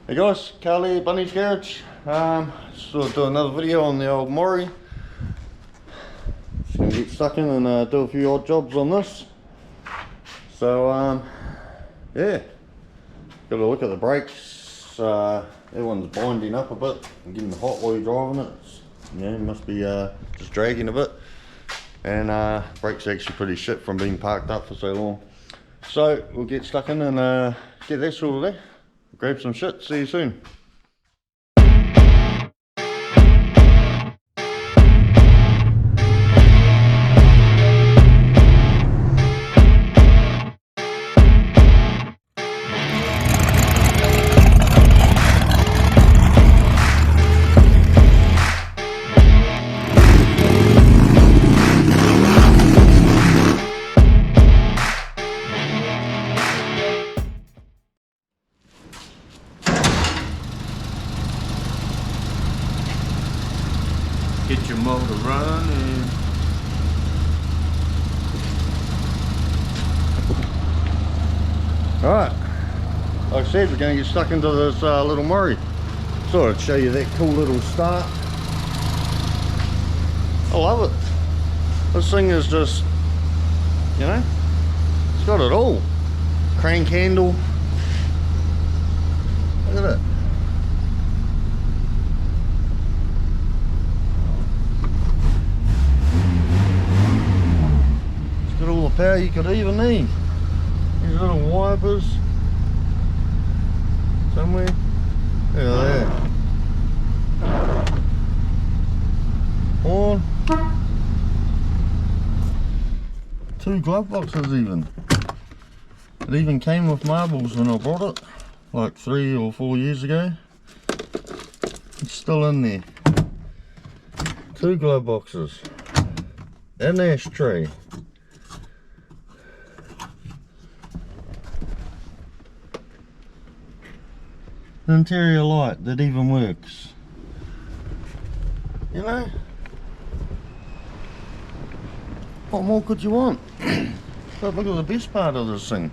Hey guys, Carly, Bunny's Garage. Just thought I'd do another video on the old Mori. Just gonna get stuck in and do a few odd jobs on this. So yeah, got a look at the brakes. Everyone's binding up a bit and getting hot while you're driving it. Yeah, it must be just dragging a bit. And brakes are actually pretty shit from being parked up for so long. So we'll get stuck in and get that sorted out. Grab some shit, see you soon. Get your motor running. Alright, like I said, we're going to get stuck into this little Mori. Thought I'd show you that cool little start. I love it. This thing is just, you know, it's got it all. Crank handle. Look at it. Got all the power you could even need. These little wipers somewhere. Look at that. Horn. 2 glove boxes even. It even came with marbles when I bought it, like 3 or 4 years ago. It's still in there. 2 glove boxes. An ashtray. An interior light that even works. You know, what more could you want? But look at the best part of this thing.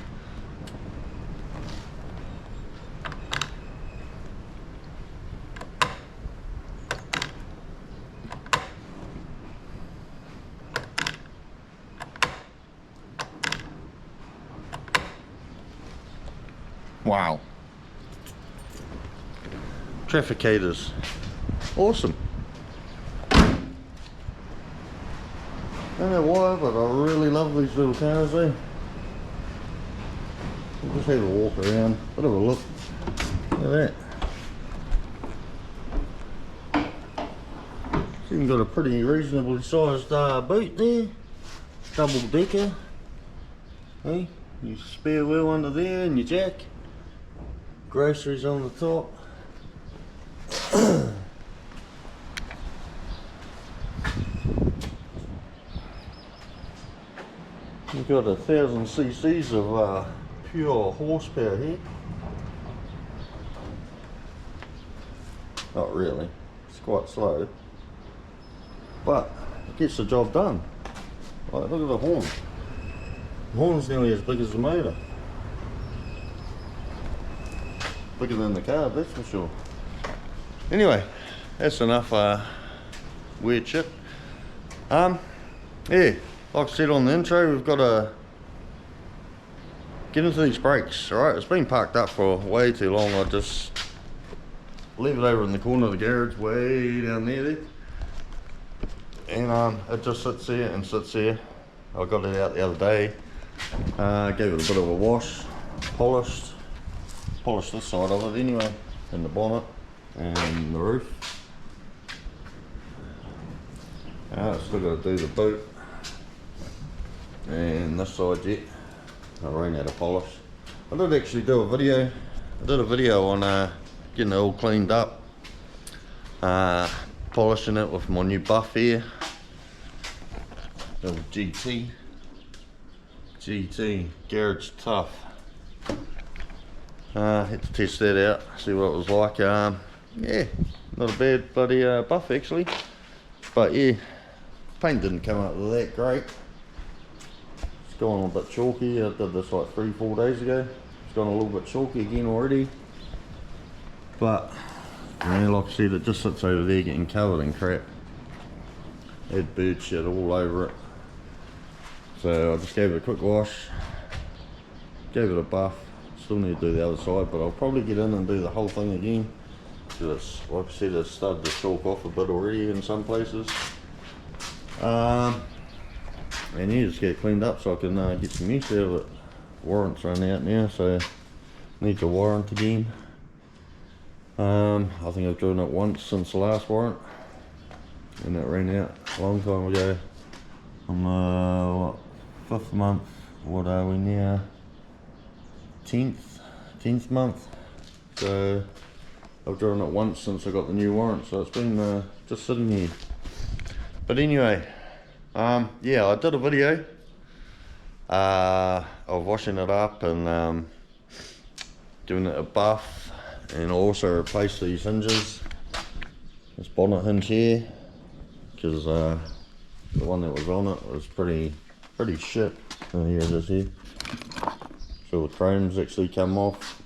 Wow. Trafficators. Awesome. Don't know why, but I really love these little cars, eh? We'll just have a walk around, bit of a look. Look at that. It's even got a pretty reasonably sized boot there. Double decker. Hey, your spare wheel under there and your jack. Groceries on the top. You've got 1,000 cc's of pure horsepower here. Not really, it's quite slow, but it gets the job done. Like, look at the horn. The horn's nearly as big as the motor. Bigger than the car, that's for sure. Anyway, that's enough weird shit. Yeah, like I said on the intro, we've got to get into these brakes. Alright, it's been parked up for way too long. I just leave it over in the corner of the garage, way down there. And it just sits there and sits there. I got it out the other day, gave it a bit of a wash, polished this side of it anyway, and the bonnet and the roof. Still got to do the boot and this side yet. I ran out of polish. I did actually do a video. I did a video on getting it all cleaned up, polishing it with my new buff here, the GT Garage Tough. Had to test that out, see what it was like. Yeah, not a bad bloody buff actually, but yeah, paint didn't come out that great. It's gone a bit chalky. I did this like 3-4 days ago. It's gone a little bit chalky again already. But you know, like I said, it just sits over there getting covered in crap. Had bird shit all over it. So I just gave it a quick wash, gave it a buff. Still need to do the other side, but I'll probably get in and do the whole thing again. Because it's, like I said, it's started to chalk off a bit already in some places. And yeah, just get it cleaned up so I can get some use out of it. Warrant's run out now, so need to warrant again. I think I've driven it once since the last warrant, and it ran out a long time ago. On what, 5th month, what are we now? 10th month. So I've driven it once since I got the new warrant, so it's been just sitting here. But anyway, yeah, I did a video of washing it up and giving it a buff, and also replaced these hinges, this bonnet hinge here, because the one that was on it was pretty shit. Here it is here. So the chrome's actually come off,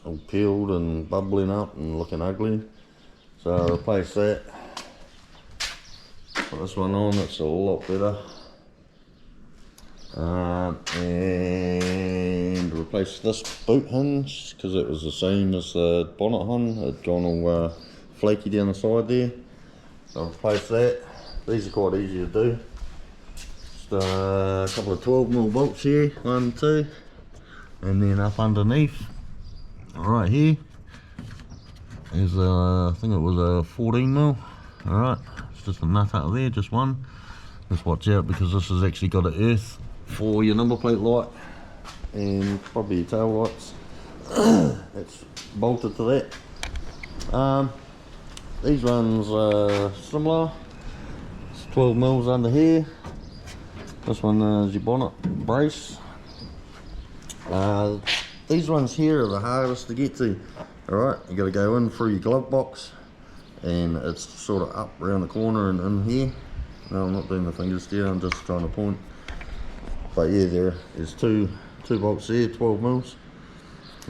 all peeled and bubbling up and looking ugly. So I replaced that. Put this one on, it's a lot better. And replaced this boot hinge because it was the same as the bonnet hinge. It'd gone all flaky down the side there. So I replaced that. These are quite easy to do. Just a couple of 12mm bolts here, 1, 2, and then up underneath, right here, is I think it was a 14mm. Alright, it's just a nut out there, just one. Just watch out because this has actually got an earth for your number plate light and probably your tail lights. It's bolted to that. These ones are similar. It's 12mm under here. This one is your bonnet brace. These ones here are the hardest to get to. Alright, you got to go in through your glove box, and it's sort of up around the corner and in here. No, I'm not doing the fingers there, I'm just trying to point. But yeah, there is two bolts there, 12mm,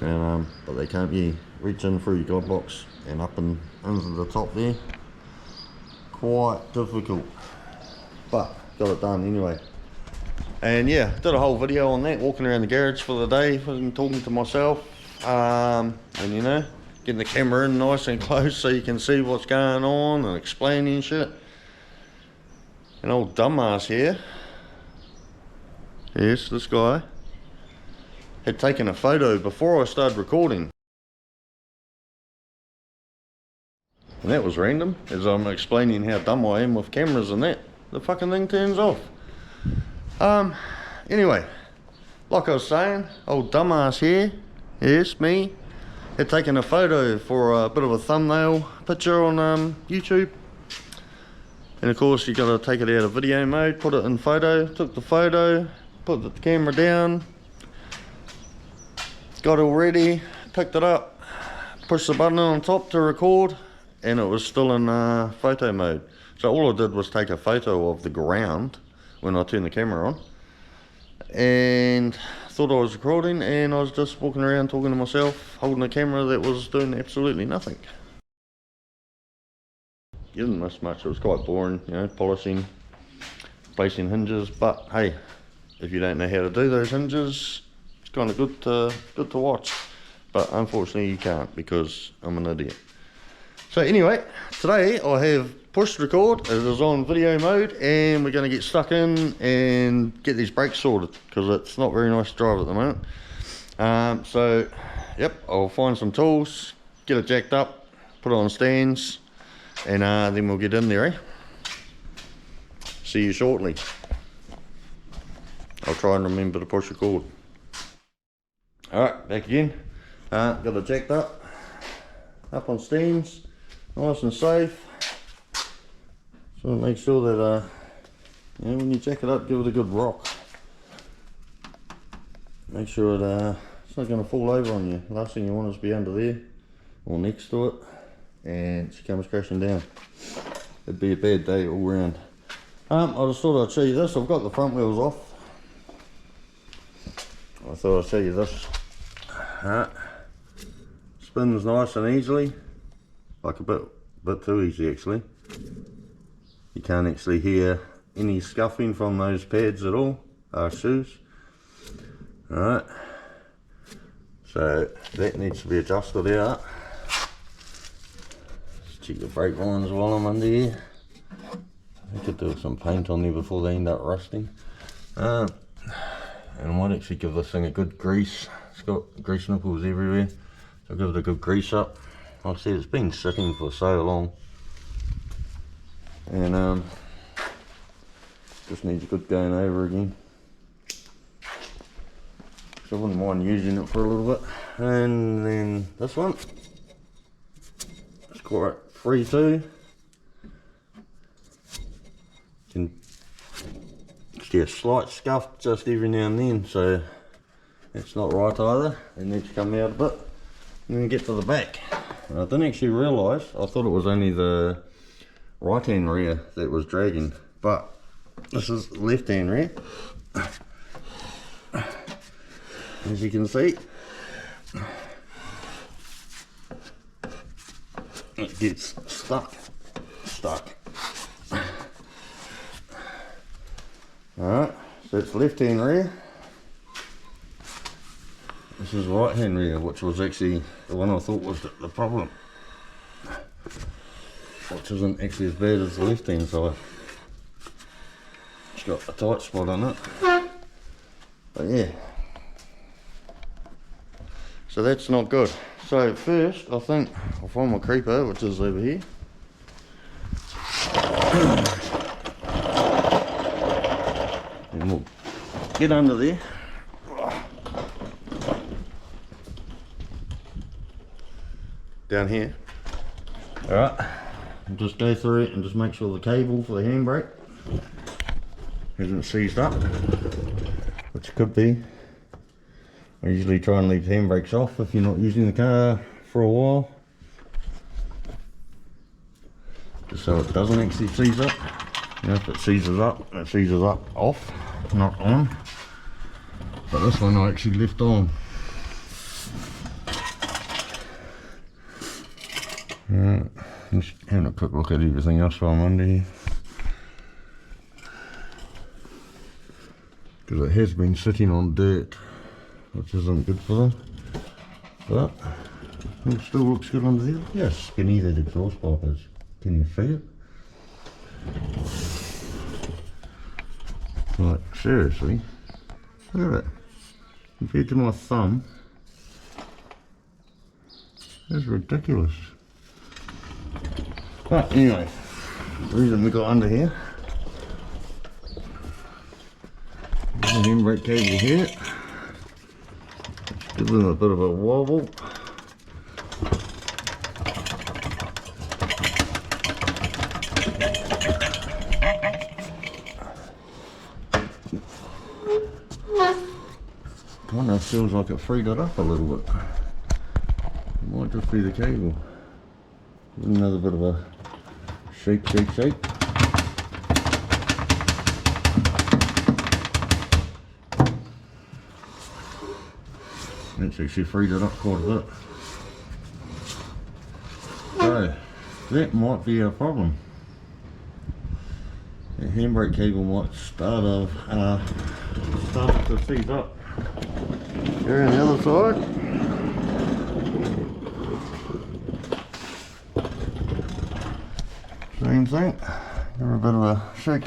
and but they can't be reach in through your glove box and up and into the top there. Quite difficult, but got it done anyway. And yeah, did a whole video on that, walking around the garage for the day, talking to myself, and you know, getting the camera in nice and close so you can see what's going on and explaining shit. An old dumbass here, yes, this guy, had taken a photo before I started recording. And that was random, as I'm explaining how dumb I am with cameras and that. The fucking thing turns off. Anyway, like I was saying, old dumbass here, yes, me, had taken a photo for a bit of a thumbnail picture on YouTube. And of course you got to take it out of video mode, put it in photo. Took the photo, put the camera down, got it all ready, picked it up, pushed the button on top to record, and it was still in photo mode. So all I did was take a photo of the ground when I turned the camera on, and thought I was recording, and I was just walking around talking to myself, holding a camera that was doing absolutely nothing. You didn't miss much, it was quite boring, you know, polishing, placing hinges, but hey, if you don't know how to do those hinges, it's kind of good to watch. But unfortunately you can't, because I'm an idiot. So anyway, today I have pushed record, it is on video mode, and we're going to get stuck in and get these brakes sorted, because it's not very nice to drive at the moment. So yep, I'll find some tools, get it jacked up, put it on stands, and then we'll get in there, eh? See you shortly. I'll try and remember to push record. Alright, back again. Got it jacked up on stands, nice and safe. So make sure that you know, when you jack it up, give it a good rock. Make sure it's not going to fall over on you. Last thing you want is to be under there or next to it and she comes crashing down. It'd be a bad day all round. I just thought I'd show you this. I've got the front wheels off. I thought I'd show you this. It's spins nice and easily, like a bit too easy actually. You can't actually hear any scuffing from those pads at all, shoes. Alright, so that needs to be adjusted out. Just check the brake lines while I'm under here. I could do some paint on there before they end up rusting. And I might actually give this thing a good grease. It's got grease nipples everywhere, so I'll give it a good grease up. Like I said, it's been sitting for so long, and just needs a good going over again. So I wouldn't mind using it for a little bit. And then this one, it's quite free too. Can see a slight scuff just every now and then, so that's not right either. It needs to come out a bit. And then get to the back. I didn't actually realise, I thought it was only the right hand rear that was dragging, but this is left hand rear. As you can see, it gets stuck. Alright, so it's left hand rear. This is right hand rear, which was actually the one I thought was the problem, which isn't actually as bad as the left hand side. It's got a tight spot on it, but yeah, so that's not good. So first I think I'll find my creeper, which is over here. And we'll get under there. Down here. Alright, and just go through it and just make sure the cable for the handbrake isn't seized up, which it could be. I usually try and leave handbrakes off if you're not using the car for a while, just so it doesn't actually seize up. You know, if it seizes up off, not on. But this one I actually left on. Just having a quick look at everything else while I'm under here, because it has been sitting on dirt, which isn't good for them, but it still looks good under there. Yeah, skinny that exhaust pipe is. Can you see it? Like, seriously, look at it. Compared to my thumb, that's ridiculous. But anyway, the reason we got under here, the handbrake cable here, give them a bit of a wobble. Kind of feels like it freed it up a little bit. It might just be the cable. Another bit of a shake. It's actually freed it up quite a bit. So that might be a problem. The handbrake cable might start to seize up. Here on the other side. Same thing. Give her a bit of a shake.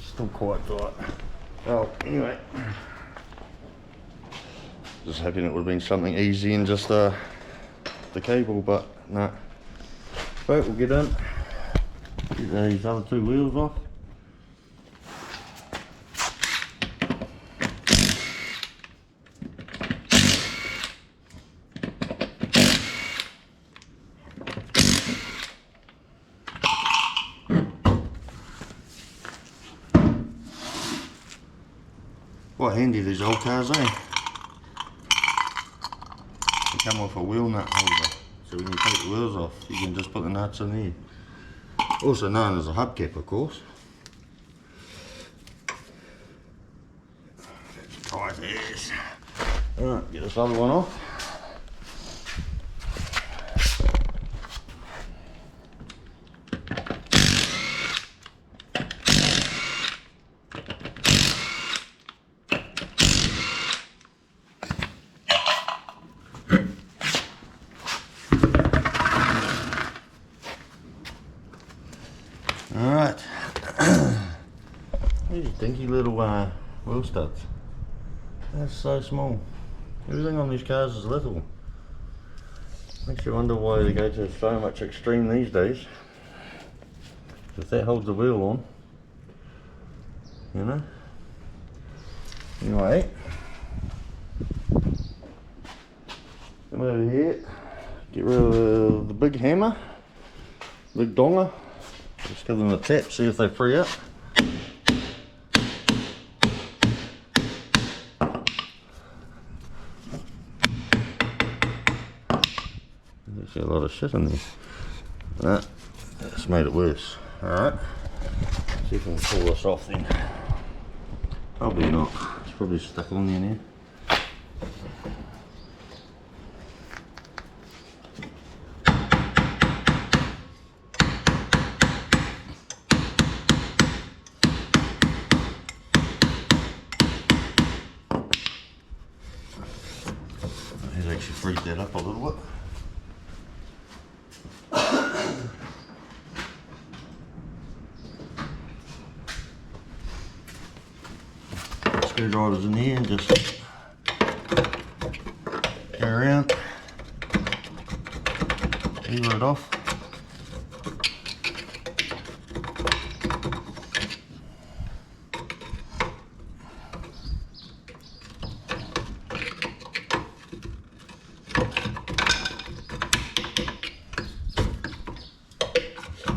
Still quite tight. Well, anyway, just hoping it would have been something easy and just the cable, but no. But we'll get in, get these other two wheels off. Quite handy these old cars, eh? They come off a wheel nut holder, so when you take the wheels off, you can just put the nuts in there. Also known as a hubcap, of course. That's tight as. Alright, get this other one off. Alright, these dinky little wheel studs. That's so small. Everything on these cars is little. Makes you wonder why they go to so much extreme these days. If that holds the wheel on, you know. Anyway, come over here, get rid of the big hammer, big donger. Just give them a tap, see if they free up. There's a lot of shit in there. That's made it worse. Alright, see if we can pull this off then. Probably not, it's probably stuck on there now. He's actually freed that up a little bit. Screwdrivers in here and just go around, lever it off.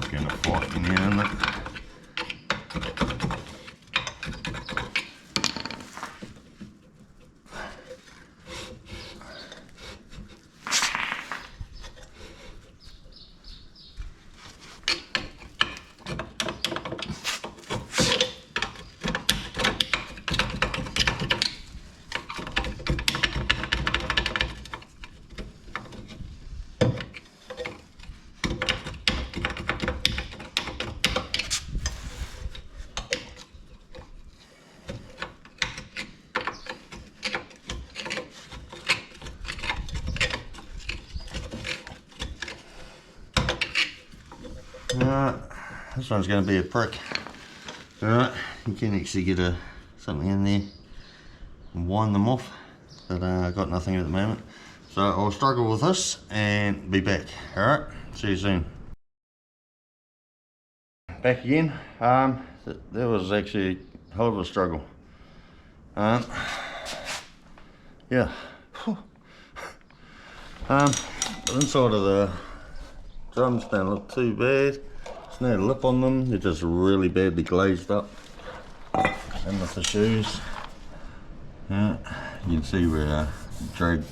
Getting a fork in here, isn't it? Alright, this one's going to be a prick. Alright, you can actually get something in there and wind them off, but I've got nothing at the moment. So I'll struggle with this and be back. Alright, see you soon. Back again. That was actually a hell of a struggle. Yeah. The inside of the drums don't look too bad. There's no lip on them, they're just really badly glazed up. And with the shoes, yeah, you can see where drag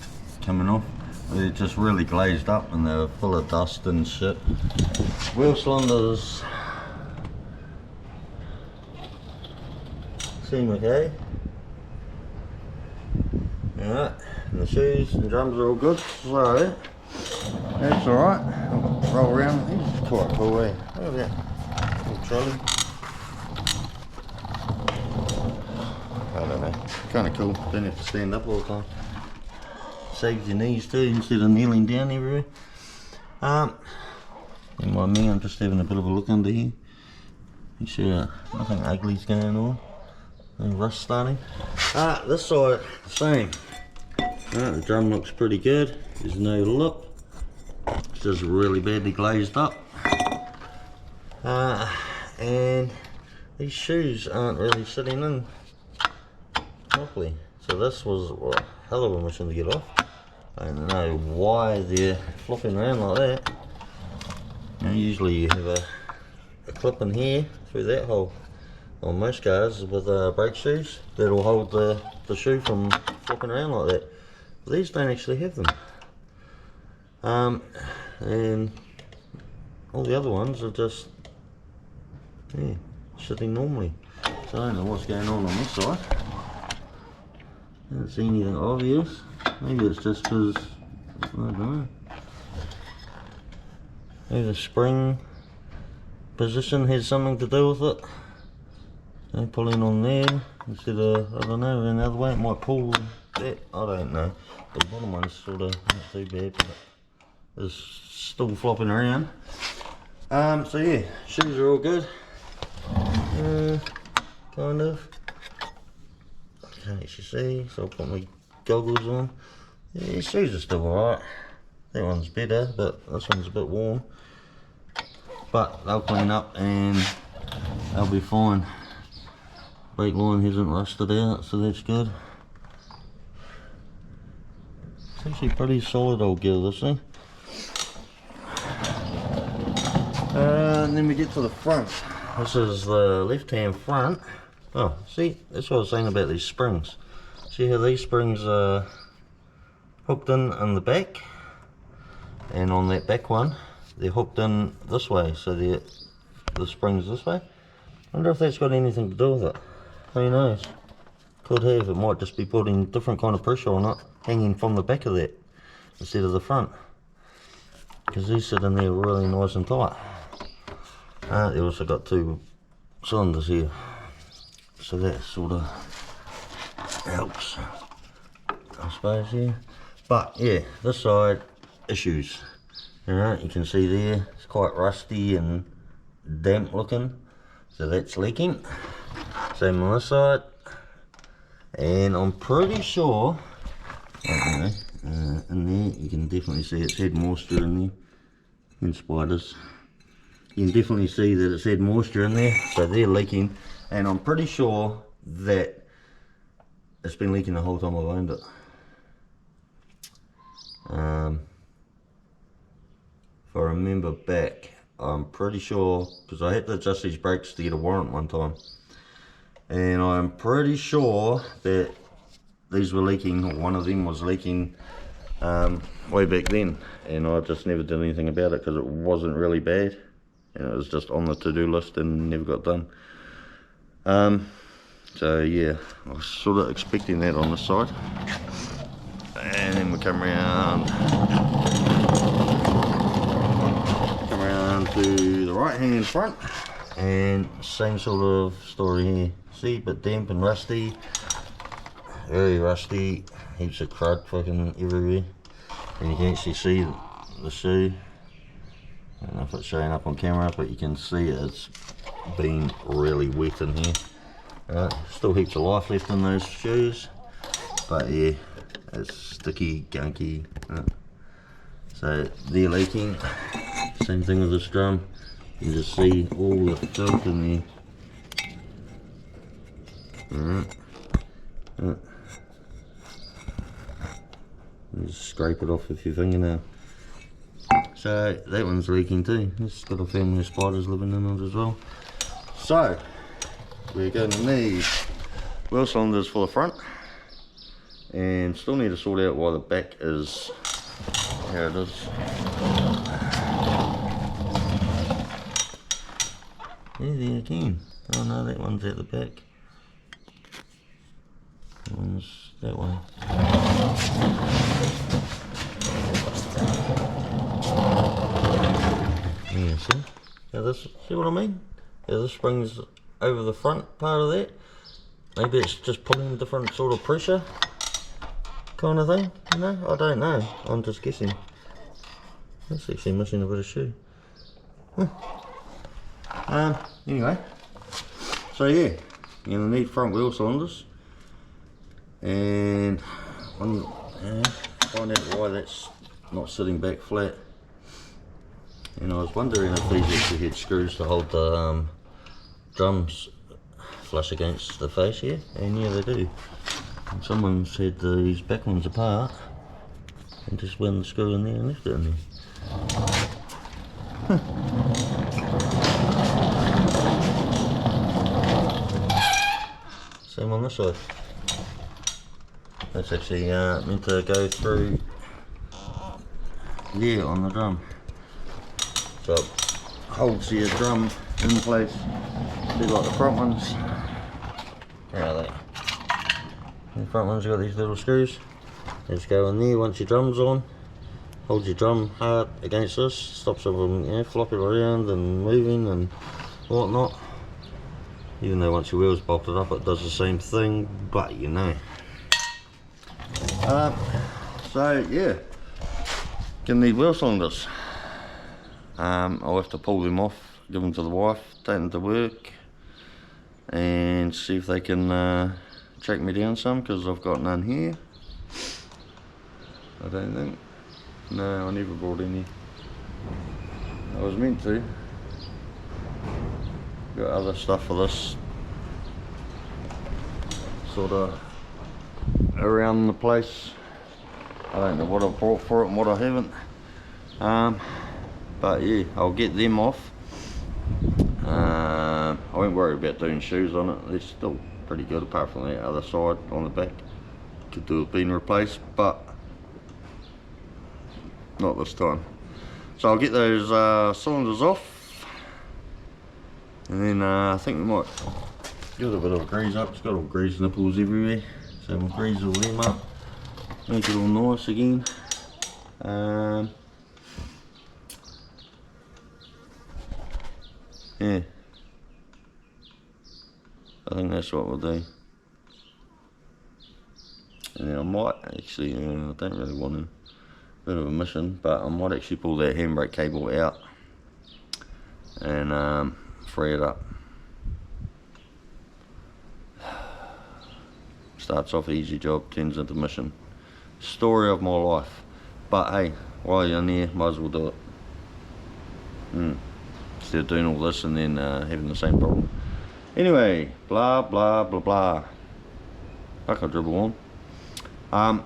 coming off. They're just really glazed up and they're full of dust and shit. Wheel cylinders seem okay. Alright, and the shoes and drums are all good, so that's alright. Roll around. He's quite cool, eh? Look at that little trolley. I don't know. Kind of cool. Don't have to stand up all the time. Saves your knees too instead of kneeling down everywhere. And by me, I'm just having a bit of a look under here. Make sure nothing ugly's going on. No rust starting. This side, the same. The drum looks pretty good. There's no lip. It's just really badly glazed up. And these shoes aren't really sitting in properly. So this was a hell of a mission to get off. I don't know why they're flopping around like that. Usually you have a clip in here through that hole. On most cars with brake shoes, that'll hold the shoe from flopping around like that. But these don't actually have them. And all the other ones are just, yeah, sitting normally. So I don't know what's going on this side. I don't see anything obvious. Maybe it's just because, I don't know. Maybe the spring position has something to do with it. So pulling on there instead of, I don't know, around the other way. It might pull that, I don't know. The bottom one's sort of not too bad, but it's still flopping around. So yeah, shoes are all good. Kind of. Can't actually see, so I'll put my goggles on. Yeah, shoes are still alright. That one's better, but this one's a bit warm. But they'll clean up and they'll be fine. Brake line hasn't rusted out, so that's good. It's actually pretty solid old gear, this thing. And then we get to the front. This is the left-hand front. Oh, see, that's what I was saying about these springs. See how these springs are hooked in the back, and on that back one, they're hooked in this way, so the spring's this way. I wonder if that's got anything to do with it. Who knows? Could have. It might just be putting different kind of pressure on it, hanging from the back of that instead of the front. Because these sit in there really nice and tight. They also got two cylinders here, so that sort of helps, I suppose, yeah. But yeah, this side, issues. Alright, you can see there, it's quite rusty and damp looking, so that's leaking. Same on this side, and I'm pretty sure, I don't know, in there you can definitely see it's had moisture in there, and spiders. You can definitely see that it's had moisture in there, so they're leaking, and I'm pretty sure that it's been leaking the whole time I've owned it. If I remember back, I'm pretty sure, because I had to adjust these brakes to get a warrant one time, and I'm pretty sure that these were leaking, or one of them was leaking way back then, and I just never did anything about it because it wasn't really bad, and it was just on the to-do list and never got done. So yeah, I was sort of expecting that on this side. And then we come around to the right hand front, and same sort of story here. See, but damp and rusty, very rusty, heaps of crud fucking everywhere, and you can actually see the shoe. I don't know if it's showing up on camera, but you can see it's been really wet in here. Still heaps of life left in those shoes, but yeah, it's sticky, gunky. So they're leaking. Same thing with this drum. You can just see all the filth in there. Just scrape it off with your fingernail. So that one's leaking too. It's got a family of spiders living in it as well. So we're going to need wheel cylinders for the front, and still need to sort out why the back is how it is. Yeah, there again. Oh no, that one's at the back. That one's that way. Yeah, see? Now this, see what I mean? Yeah, this spring's over the front part of that. Maybe it's just pulling different sort of pressure kind of thing, you know? I don't know. I'm just guessing. That's actually missing a bit of shoe. Anyway. So yeah, you're gonna need front wheel cylinders. And find out why that's not sitting back flat. And I was wondering if these actually had screws to hold the drums flush against the face here, and yeah, they do. And someone said these back ones apart and just went the screw in there and left it in there. Same on this side. That's actually meant to go through there on the drum. So it holds your drum in place. See, like the front ones. How are they? The front ones got these little screws. They just go in there once your drum's on. Hold your drum hard against this, stops it from, you know, flopping around and moving and whatnot. Even though once your wheel's bolted up it does the same thing, but you know. So yeah, gonna need wheel cylinders. I'll have to pull them off, give them to the wife, take them to work and see if they can track me down some, because I've got none here. I don't think. No, I never brought any. I was meant to. Got other stuff for this sort of around the place. I don't know what I've brought for it and what I haven't. But yeah, I'll get them off. I won't worry about doing shoes on it. They're still pretty good, apart from the other side on the back. Could do with being replaced, but not this time. So I'll get those cylinders off, and then I think we might give it a bit of a grease up. It's got all grease nipples everywhere, so we'll grease all them up, make it all nice again. Yeah, I think that's what we'll do. And then I might actually, I don't really want to, bit of a mission, but I might actually pull that handbrake cable out and free it up. Starts off easy job, turns into mission. Story of my life. But hey, while you're in there, might as well do it. Instead of doing all this and then having the same problem. Anyway, blah blah blah blah. I can dribble on.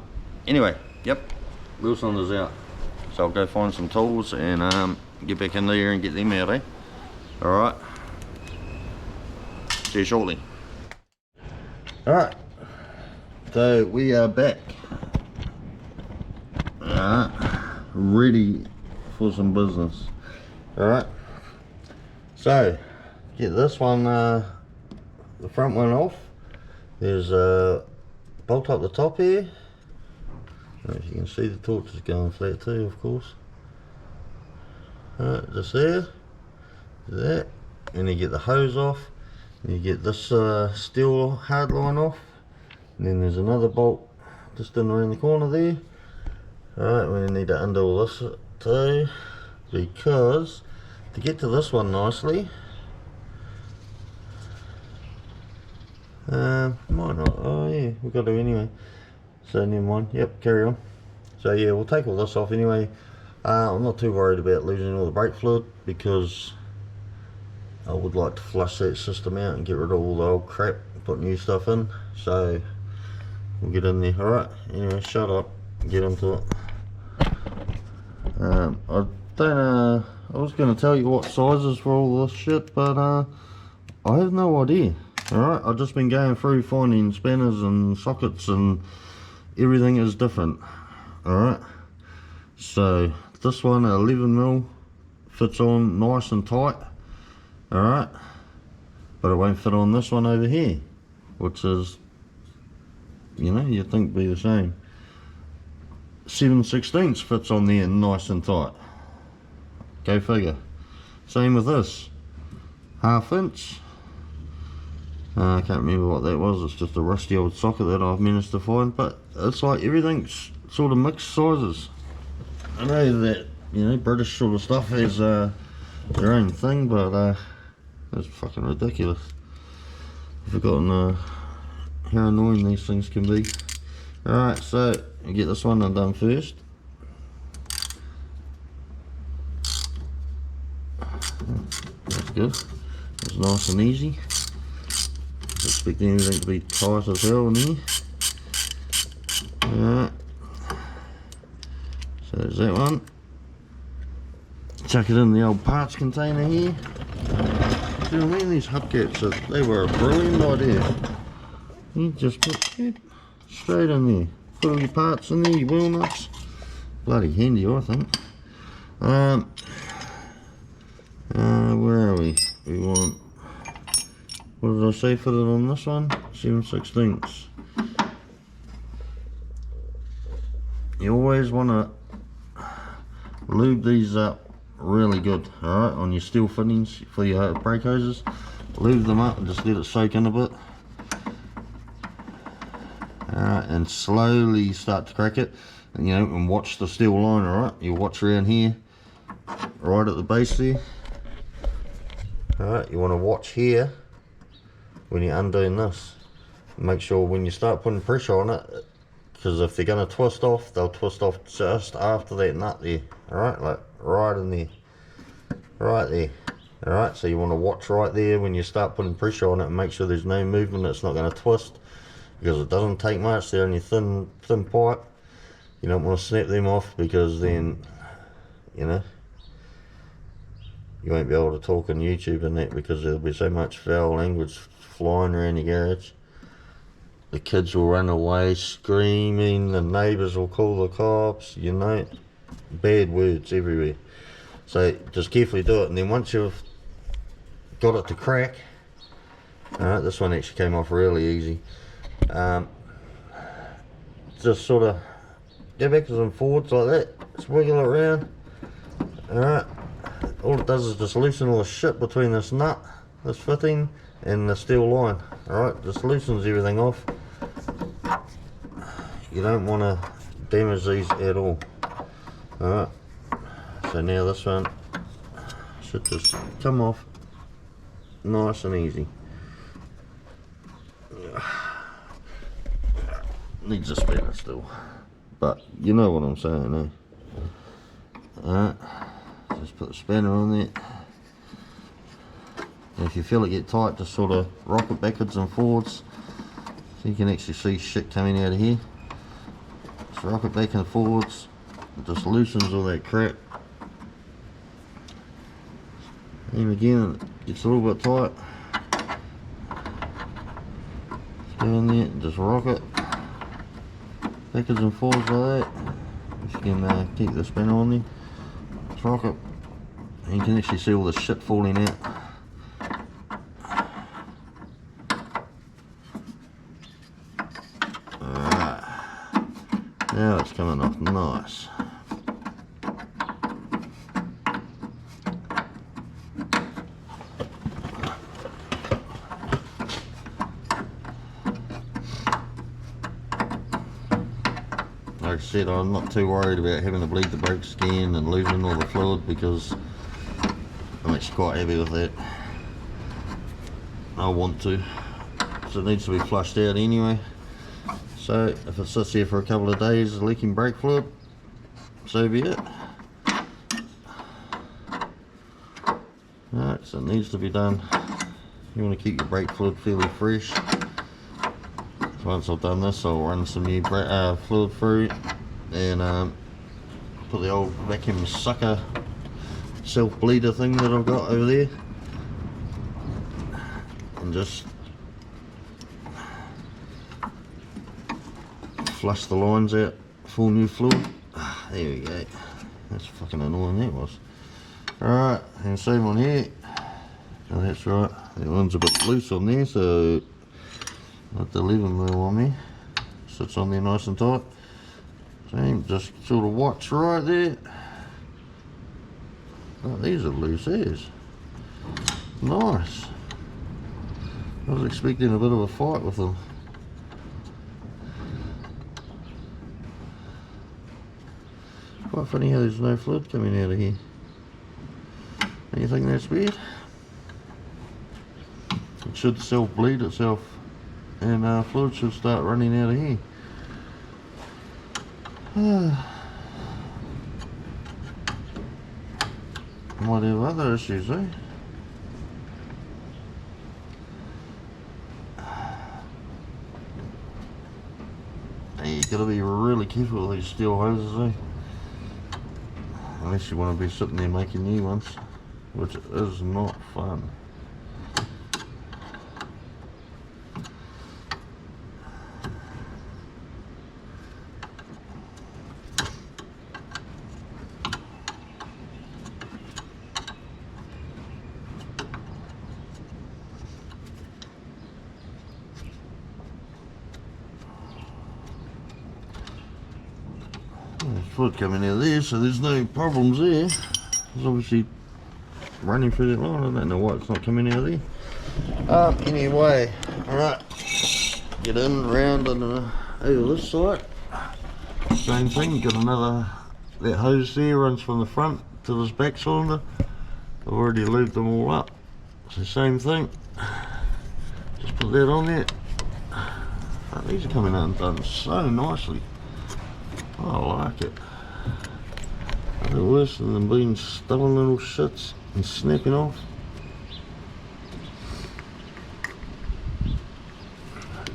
Anyway, yep. Wheel cylinders out, so I'll go find some tools and get back in there and get them out, eh? Alright, see you shortly. Alright, so we are back. Alright, ready for some business. Alright, so get this one, the front one off. There's a bolt up the top here. As you can see, the torch is going flat too, of course. Alright, just there, that, and you get the hose off, and you get this steel hard line off, and then there's another bolt just in around the corner there. Alright, we need to undo all this too, because to get to this one nicely, might not, oh yeah, we've got to anyway. So never mind, yep, carry on. So yeah, we'll take all this off anyway. I'm not too worried about losing all the brake fluid, because I would like to flush that system out and get rid of all the old crap and put new stuff in. So we'll get in there. Alright, anyway, shut up, get into it. I was going to tell you what sizes for all this shit, but I have no idea. Alright, I've just been going through finding spanners and sockets, and everything is different. Alright, so this one, 11mm, fits on nice and tight. Alright, but it won't fit on this one over here, which is, you know, you'd think be the same. 7/16 fits on there nice and tight. Go figure. Same with this, 1/2 inch. I can't remember what that was. It's just a rusty old socket that I've managed to find, but it's like everything's sort of mixed sizes. I know that, you know, British sort of stuff has their own thing, but it's fucking ridiculous. I've forgotten how annoying these things can be. Alright, so I'll get this one undone first. That's good. It's nice and easy. Expecting everything to be tight as hell in here. Alright, so there's that one. Chuck it in the old parts container here. See what I mean? These hubcaps, they were a brilliant idea. You just put it straight in there. Put all your parts in there, your wheel nuts. Bloody handy, I think. Where are we? We want, what did I say for it on this one? 7/16. You always want to lube these up really good, alright, on your steel fittings for your brake hoses. Lube them up and just let it soak in a bit. Alright, and slowly start to crack it, and and watch the steel line, alright? You watch around here, right at the base there. Alright, you want to watch here when you're undoing this. Make sure when you start putting pressure on it, because if they're going to twist off, they'll twist off just after that nut there. Alright, like right in there. Right there. Alright, so you want to watch right there when you start putting pressure on it and make sure there's no movement, it's not going to twist. Because it doesn't take much, they're only thin pipe. You don't want to snap them off, because then, you won't be able to talk on YouTube and that, because there'll be so much foul language flying around your garage. The kids will run away screaming, the neighbours will call the cops, bad words everywhere. So just carefully do it, and then once you've got it to crack, alright, this one actually came off really easy. Just sort of go backwards and forwards like that, just wiggle it around. Alright, all it does is just loosen all the shit between this nut, this fitting, and the steel line. Alright, just loosens everything off. You don't want to damage these at all. Alright, so now this one should just come off nice and easy. Needs a spanner still, but you know what I'm saying, eh? Alright, just put the spanner on there. And if you feel it get tight, just sort of rock it backwards and forwards, so you can actually see shit coming out of here. Just rock it back and forwards, it just loosens all that crap. And again, it gets a little bit tight. Just go in there and just rock it backwards and forwards like that. If you can keep the spanner on there, just rock it, and you can actually see all the shit falling out. Alright, now it's coming off nice. Like I said, I'm not too worried about having to bleed the brakes again and losing all the fluid, because I'm actually quite happy with that. I want to, so it needs to be flushed out anyway. So if it sits here for a couple of days leaking brake fluid, so be it. Alright, so it needs to be done. You want to keep your brake fluid fairly fresh. Once I've done this, I'll run some new fluid through and put the old vacuum sucker self bleeder thing that I've got over there, and just flush the lines out, full new fluid. There we go. That's fucking annoying, that was. Alright, and same on here. Oh, that's right, that one's a bit loose on there, so let the 11mm on there, sits on there nice and tight. Same, just sort of watch right there. Oh, these are loose as. Nice. I was expecting a bit of a fight with them. Quite funny how there's no fluid coming out of here. Don't you think that's weird? It should self-bleed itself, and fluid should start running out of here. Might have other issues, eh? You gotta be really careful with these steel hoses, eh? Unless you want to be sitting there making new ones, which is not fun. fluid coming out of there, so there's no problems there. It's obviously running through that line. I don't know why it's not coming out of there. Anyway, alright, get in, round, and over this side. Same thing, got another, that hose there runs from the front to this back cylinder. I've already lubed them all up. So same thing, just put that on there. Oh, these are coming out and done so nicely. I like it. Nothing worse than them being stubborn little shits and snapping off.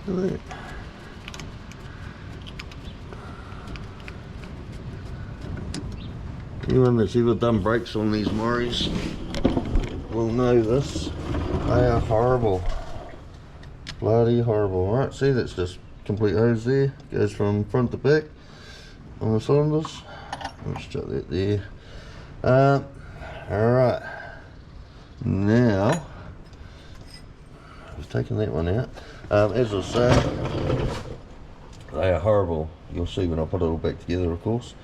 Look at that. Anyone that's ever done brakes on these Morris will know this. They are horrible. Bloody horrible. Right, see, that's just complete hose there. Goes from front to back on the cylinders. Let's chuck that there. Alright. Now, I've taken that one out. As I say, they are horrible. You'll see when I put it all back together, of course.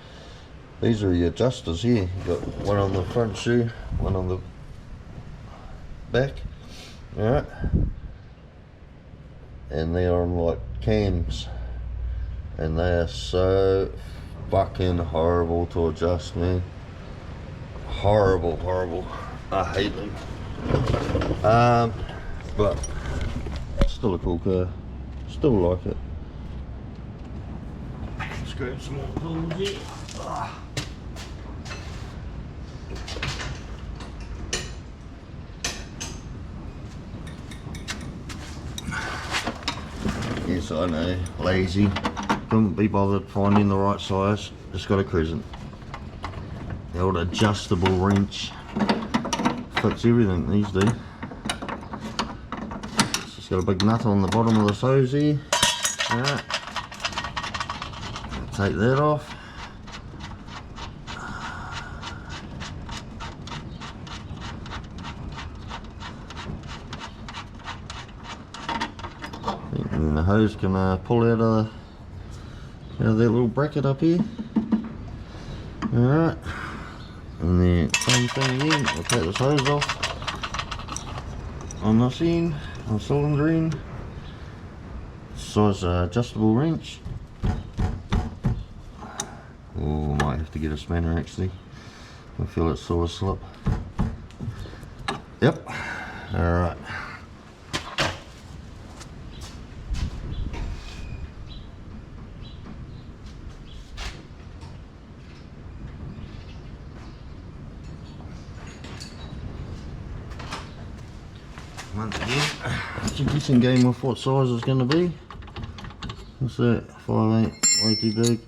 These are your adjusters here. You've got one on the front shoe, one on the back. Alright. And they are on like cams. And they are so fucking horrible to adjust, man. Horrible, horrible. I hate them. But still a cool car. Still like it. Let's grab some more tools here. Yes, I know, lazy. Couldn't be bothered finding the right size. Just got a crescent. The old adjustable wrench fits everything these do. It's just got a big nut on the bottom of the hose here. Alright. Take that off. And the hose can pull out of that little bracket up here. Alright, and then same thing again, we'll take this hose off on this end, on cylinder end. Size adjustable wrench. Oh, might have to get a spanner actually. I feel it sort of slip. Yep, alright. Once again, it's a decent game of what size it's going to be. What's that? 5/8, way too big.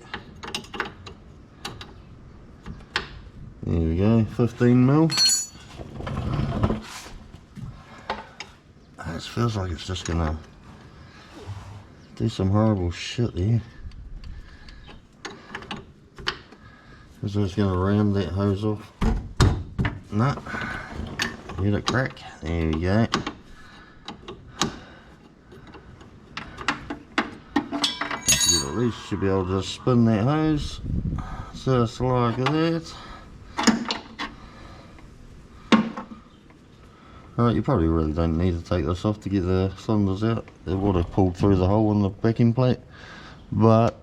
There we go, 15mm. This feels like it's just going to do some horrible shit there. Because it's going to round that hose off. Nah, let it crack. There we go. At least you should be able to just spin that hose, so it's like that. You probably really don't need to take this off to get the cylinders out. It would have pulled through the hole in the backing plate, but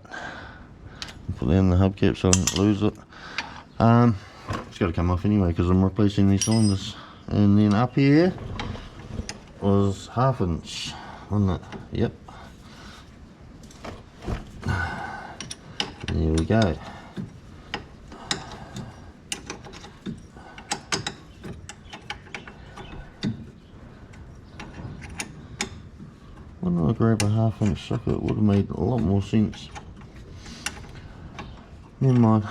put that in the hubcap so I don't lose it. It's got to come off anyway because I'm replacing these cylinders. And then up here was 1/2 inch, wasn't it? Yep. There we go. Why didn't I grab a 1/2 inch socket? It would have made a lot more sense. Never mind.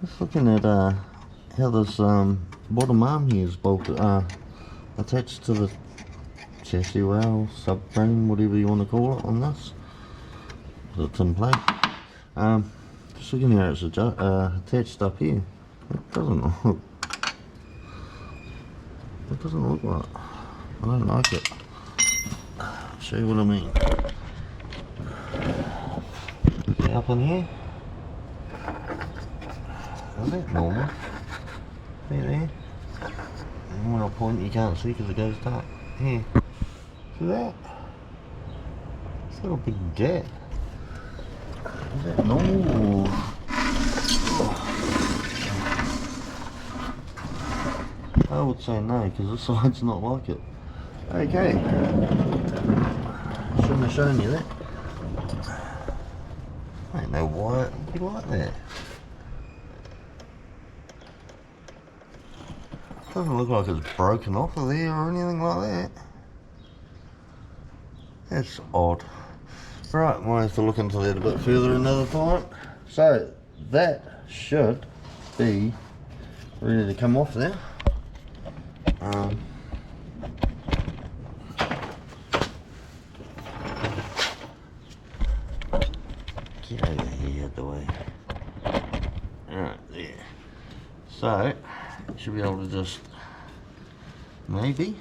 Just looking at how this bottom arm here is bolted, attached to the chassis rail, subframe, whatever you want to call it on this. It's in plate. Just looking here, it's attached up here. It doesn't look right. I don't like it. See what I mean? Up in here. Is that normal? There. And when I point, you can't see because it goes dark. Here. See that? It's got a big gap. Is that normal? I would say no, because this side's not like it. Okay. Shouldn't have shown you that. I don't know why it would be like that. Doesn't look like it's broken off of there or anything like that. That's odd. Right, might have to look into that a bit further another time. So that should be ready to come off there. Get over here out the way. Alright, there. So, should be able to just maybe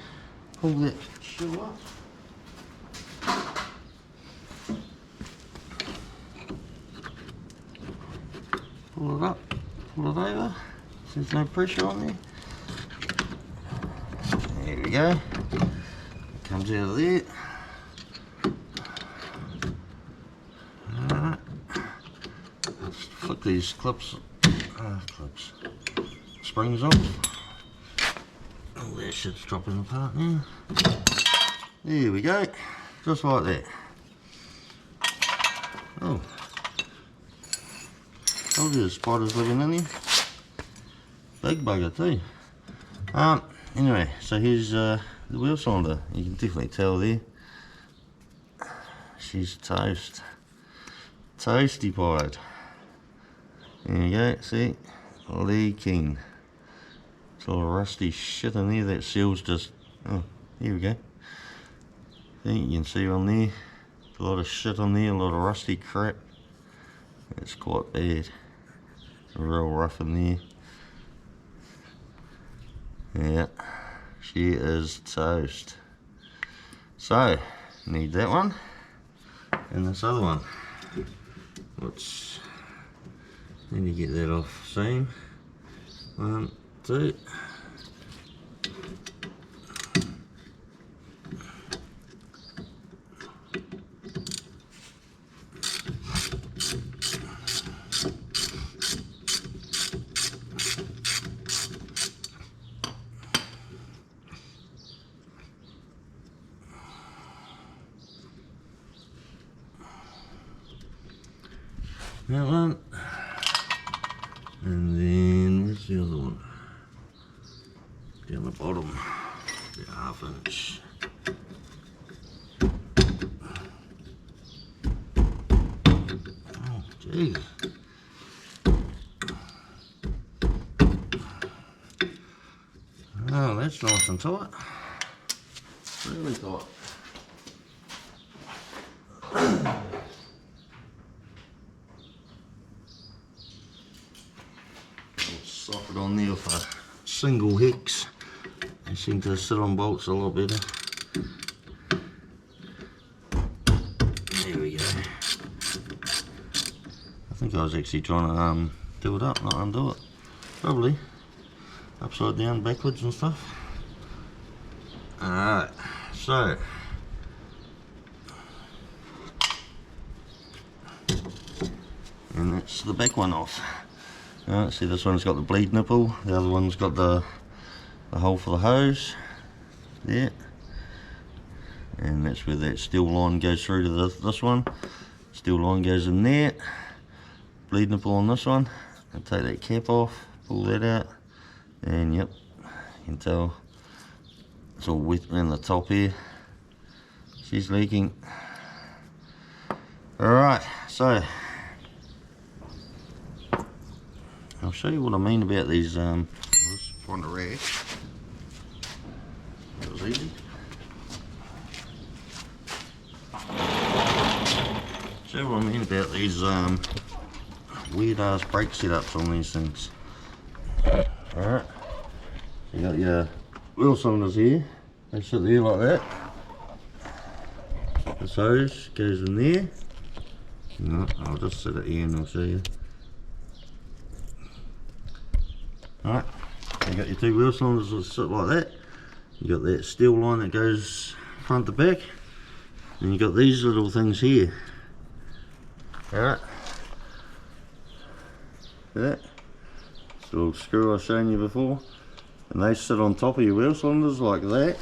pull that shoe up. Pull it up, pull it over, so there's no pressure on there. There we go. It comes out of there. Alright. Let's flick these springs off. Oh, that shit's dropping apart now. There we go. Just like that. Oh. Told you the spider's living in here. Big bugger too. Anyway, so here's the wheel cylinder. You can definitely tell there. She's toast. Toasty pied. There you go, see? Leaking. It's all rusty shit in there. That seal's just, oh, here we go. See, you can see on there, a lot of shit on there, a lot of rusty crap. It's quite bad. Real rough in there. Yeah, she is toast. So, need that one and this other one. Let's need to get that off. Same. 1, 2. That one, and then where's the other one? Down the bottom, the 1/2 inch. Oh, jeez. Oh, that's nice and tight. Really tight. Socket on there with a single hex. They seem to sit on bolts a lot better. There we go. I think I was actually trying to do it up, not undo it. Probably upside down, backwards and stuff. Alright, so and that's the back one off. Alright, see, this one's got the bleed nipple, the other one's got the hole for the hose there, and that's where that steel line goes through to this one. Steel line goes in there, bleed nipple on this one. I'll take that cap off, pull that out, and yep, you can tell it's all wet around the top here. She's leaking. Alright, so I'll show you what I mean about these. I'll just find a rag. That was easy. Show you what I mean about these weird ass brake setups on these things. Alright, you got your wheel cylinders here, They sit there like that. This hose goes in there. No, I'll just set it here and I'll show you. Alright, you got your two wheel cylinders that sit like that. You got that steel line that goes front to back. And you got these little things here. Alright. See that? This little screw I've shown you before. And they sit on top of your wheel cylinders like that.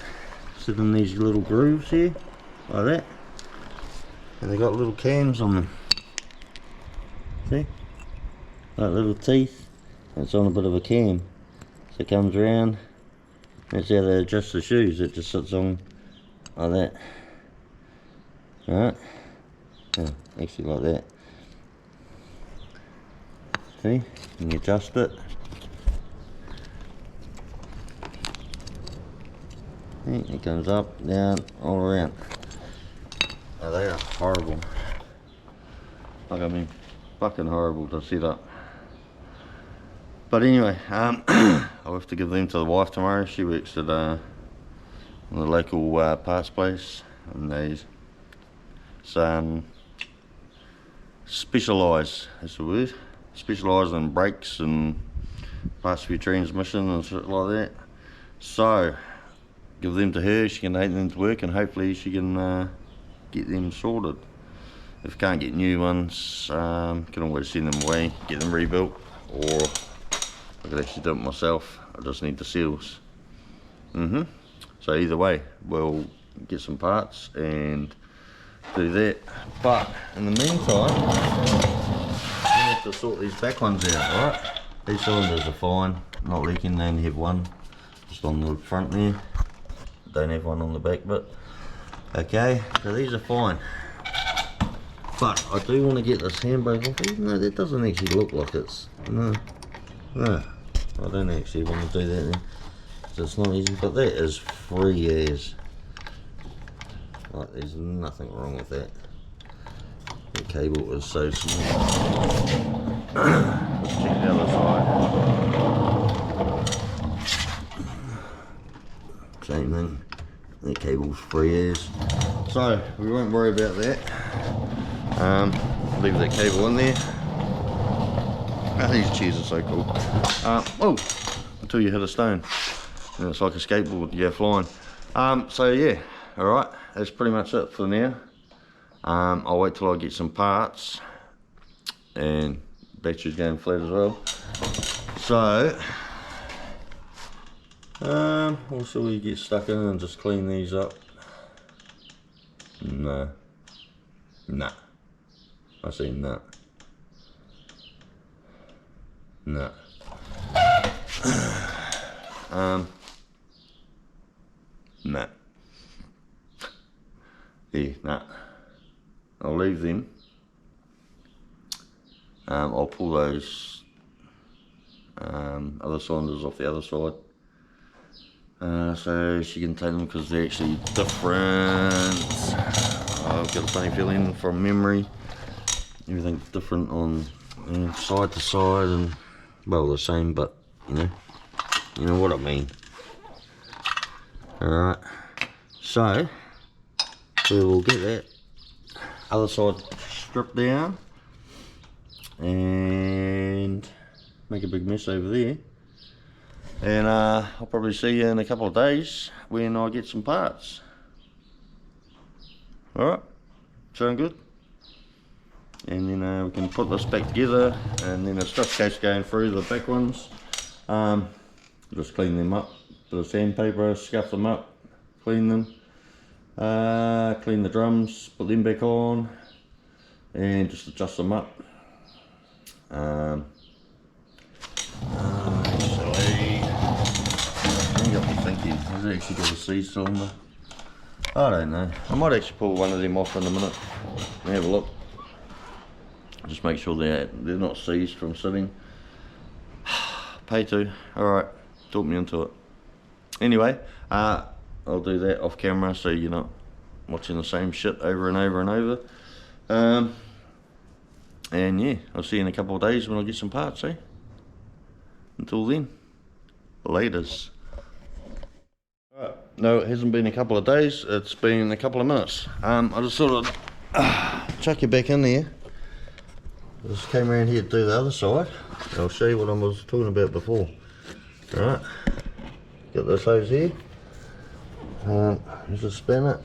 Sit in these little grooves here, like that. And they got little cams on them. See? Like little teeth. It's on a bit of a cam. So it comes around. That's how they adjust the shoes. It just sits on like that. Alright? Yeah, actually like that. See? And you adjust it. See? It comes up, down, all around. Now they are horrible. Like I mean, fucking horrible to set up. But anyway, I'll have to give them to the wife tomorrow. She works at the local parts place, and they specialise, that's the word, specialise in brakes and parts for your transmission and shit like that. So give them to her, she can take them to work, and hopefully she can get them sorted. If you can't get new ones, can always send them away, get them rebuilt, or I could actually do it myself. I just need the seals. So either way, we'll get some parts and do that. But in the meantime, we have to sort these back ones out, alright? These cylinders are fine, not leaking. They only have one just on the front there. Don't have one on the back bit. Okay, so these are fine. But I do want to get this handbrake off, even though that doesn't actually look like it's... No, I don't actually want to do that then. So it's not easy, but that is free as. Like, there's nothing wrong with that. The cable is so small. Let's check the other side. Same thing. The cable's free as. So we won't worry about that. Leave that cable in there. These chairs are so cool. Oh, until you hit a stone. And it's like a skateboard, you go flying. So yeah, alright, that's pretty much it for now. I'll wait till I get some parts. And battery's going flat as well. So, or shall we get stuck in and just clean these up? No. Nah. I say nah. No. No. Yeah, no. I'll leave them. I'll pull those other cylinders off the other side. So she can take them because they're actually different. I've got a funny feeling from memory. Everything's different on side to side, and well, the same, but you know what I mean. Alright, so we will get that other side stripped down and make a big mess over there, and I'll probably see you in a couple of days when I get some parts. Alright, sound good? And then we can put this back together, and then it's just a case going through the back ones. Just clean them up, bit of sandpaper, scuff them up, clean them, clean the drums, put them back on, and just adjust them up. Actually, I got me thinking, has it actually got a C cylinder? I don't know. I might actually pull one of them off in a minute and have a look. Just make sure they're not seized from sitting. Pay to. Alright, talk me into it. Anyway, I'll do that off camera so you're not watching the same shit over and over and over. And yeah, I'll see you in a couple of days when I get some parts, eh? Until then, laters. No, it hasn't been a couple of days, it's been a couple of minutes. I just sort of chuck you back in there. Just came around here to do the other side. I'll show you what I was talking about before. Alright, got this hose here. Just spin it.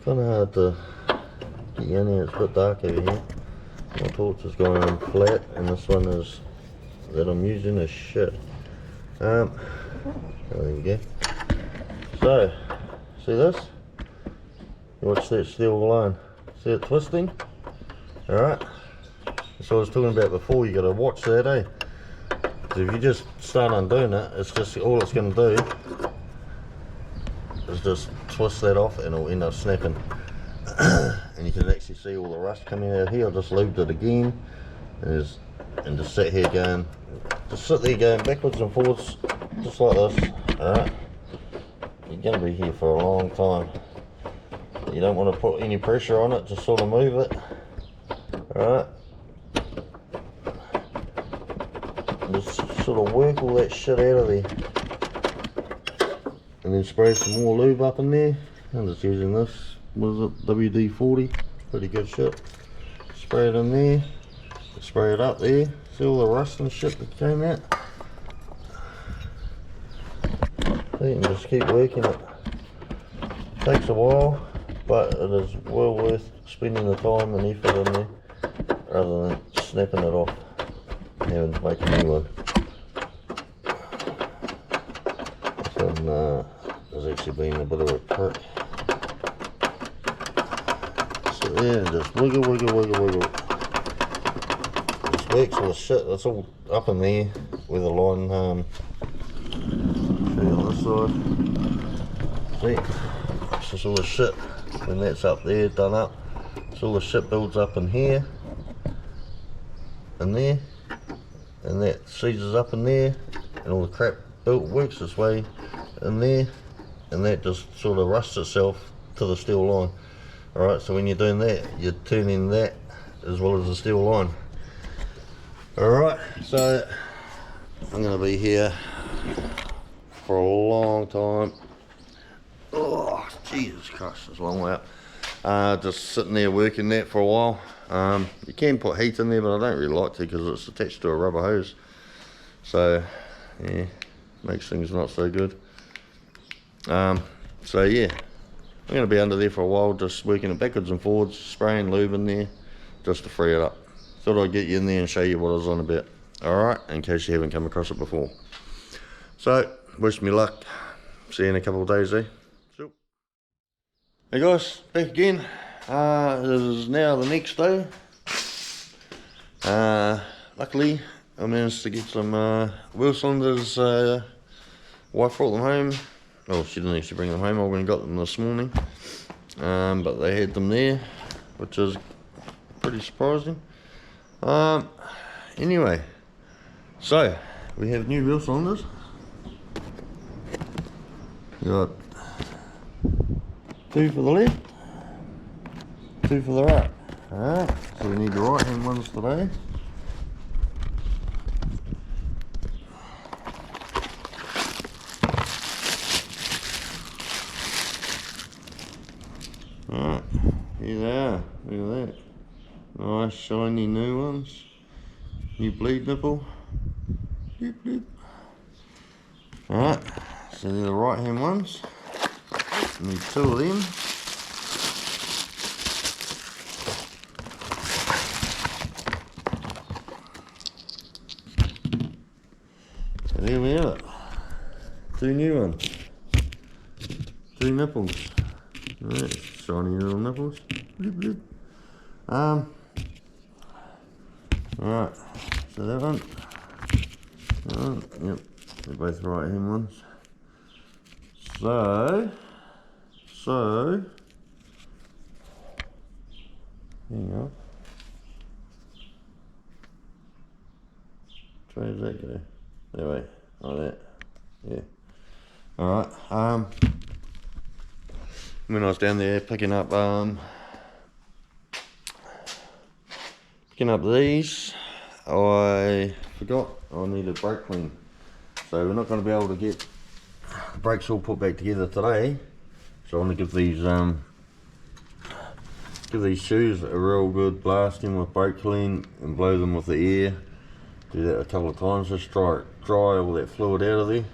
Kind of hard to get in here, it's a bit dark over here. My torch is going on flat, and this one is that I'm using is shit. There we go. So, see this? Watch that steel line. See it twisting? Alright. That's what I was talking about before, you gotta watch that, eh? Because if you just start undoing it, it's just all it's gonna do is just twist that off and it'll end up snapping. And you can actually see all the rust coming out here. I just lubed it again and just sit here going, just sit there going backwards and forwards just like this. Alright. You're going to be here for a long time. You don't want to put any pressure on it, just sort of move it. Alright. Just sort of work all that shit out of there. And then spray some more lube up in there. I'm just using this, what is it, WD-40, pretty good shit. Spray it in there, spray it up there. See all the rust and shit that came out? And just keep working it. Takes a while, but it is well worth spending the time and effort in there rather than snapping it off and having to make a new one. This one has actually been a bit of a prick. So yeah, just wiggle, wiggle, wiggle, wiggle. This works all the shit, that's all up in there where the line on this side. See, it's just all the shit, and that's up there, done up. So all the shit builds up in here, and there, and that seizes up in there, and all the crap built works this way in there, and that just sort of rusts itself to the steel line. Alright, so when you're doing that, you're turning that as well as the steel line. Alright, so I'm going to be here for a long time. Oh, Jesus Christ, it's a long way up. Just sitting there working that for a while. You can put heat in there, but I don't really like to because it's attached to a rubber hose. So, yeah, makes things not so good. So yeah, I'm going to be under there for a while, just working it backwards and forwards, spraying lube in there, just to free it up. Thought I'd get you in there and show you what I was on about. Alright, in case you haven't come across it before. So, wish me luck. See you in a couple of days, eh? So. Hey guys, back again. This is now the next day. Luckily, I managed to get some wheel cylinders. Wife brought them home. Oh, she didn't actually bring them home. I went and got them this morning. But they had them there, which is pretty surprising. Anyway, so we have new wheel cylinders. We got 2 for the left, 2 for the right. Alright, so we need the right hand ones today. Alright, here they are, look at that. Nice shiny new ones. New bleed nipple. Bloop, bloop. Alright, so they're the right hand ones. Need 2 of them. So there we have it. 2 new ones. 2 nipples. Alright, shiny little nipples. Bloop, bloop. Alright, so that one. Yep, they're both right hand ones. So, hang on. Where does that go? Anyway, like that. Yeah. Alright, when I was down there picking up these, I forgot I needed brake clean. So we're not going to be able to get the brakes all put back together today, so I want to give these shoes a real good blasting with brake clean and blow them with the air. Do that a couple of times, just dry all that fluid out of there,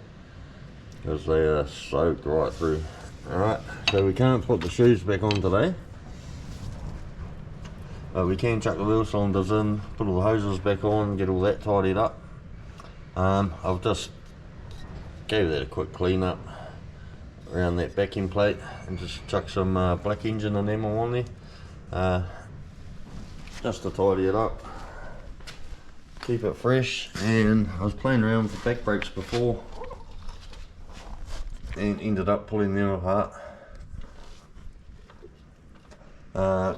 because they are soaked right through. Alright, so we can't put the shoes back on today. We can chuck the wheel cylinders in, put all the hoses back on, get all that tidied up. I've just gave that a quick clean up around that backing plate and just chuck some black engine enamel on there, just to tidy it up, keep it fresh. And I was playing around with the back brakes before and ended up pulling them apart.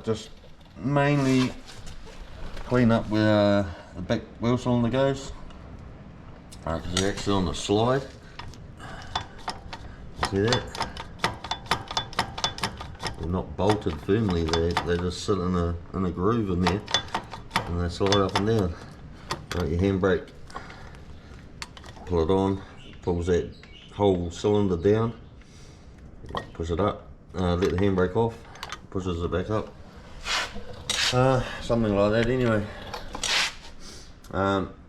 Just mainly clean up where the back wheel cylinder goes, because they're actually on the slide. See that? They're not bolted firmly, they just sit in a groove in there and they slide up and down. Right, your handbrake, pull it on, pulls that whole cylinder down, push it up, let the handbrake off, pushes it back up. Something like that anyway.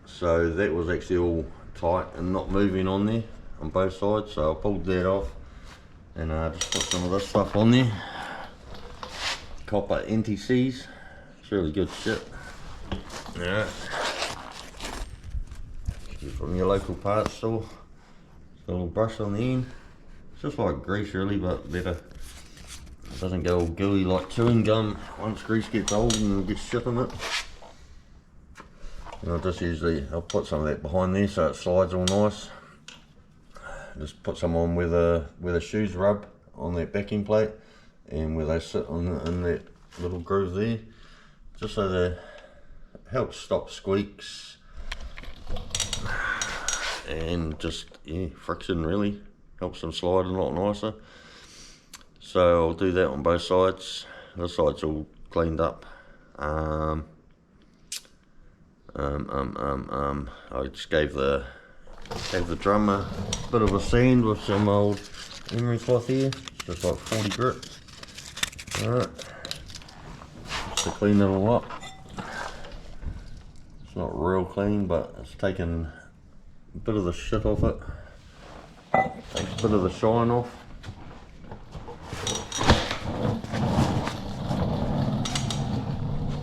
So that was actually all tight and not moving on there on both sides, so I pulled that off and just put some of this stuff on there. Copper NTCs, it's really good shit. Alright, from your local parts store. It's got a little brush on the end. It's just like grease really, but better. It doesn't go all gooey like chewing gum once grease gets old and it gets shit in it. And I'll put some of that behind there so it slides all nice. Just put some on where the shoes rub on that backing plate and where they sit in that little groove there, just so that it helps stop squeaks and just friction really helps them slide a lot nicer. So I'll do that on both sides. This side's all cleaned up. I just gave the drum a bit of a sand with some old emery cloth here, just like 40 grit. Alright, just to clean it all up. It's not real clean, but it's taken a bit of the shit off it. Takes a bit of the shine off.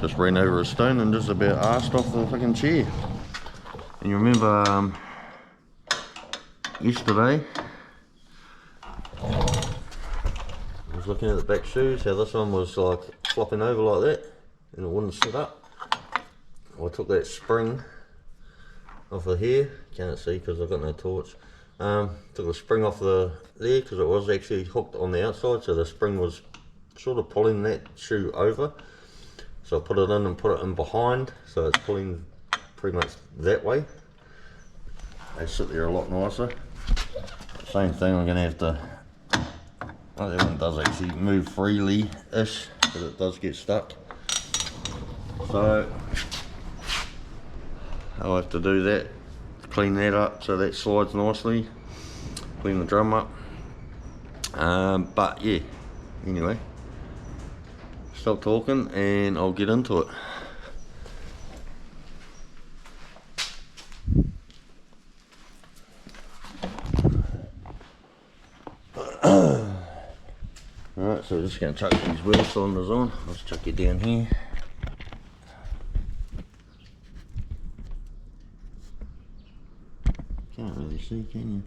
Just ran over a stone and just about arsed off the fucking chair. And you remember yesterday I was looking at the back shoes, how this one was like flopping over like that and it wouldn't sit up. I took that spring off of here, can't see because I've got no torch. Took the spring off there because it was actually hooked on the outside, so the spring was sort of pulling that shoe over. So I put it in and put it in behind, so it's pulling pretty much that way. They sit there a lot nicer. Same thing, I'm going to have to, well, that one does actually move freely-ish, but it does get stuck. So I'll have to do that, clean that up so that slides nicely, clean the drum up. But yeah, anyway, stop talking and I'll get into it. Alright, so we're just going to chuck these wheel cylinders on. I'll just chuck you down here. Can't really see, can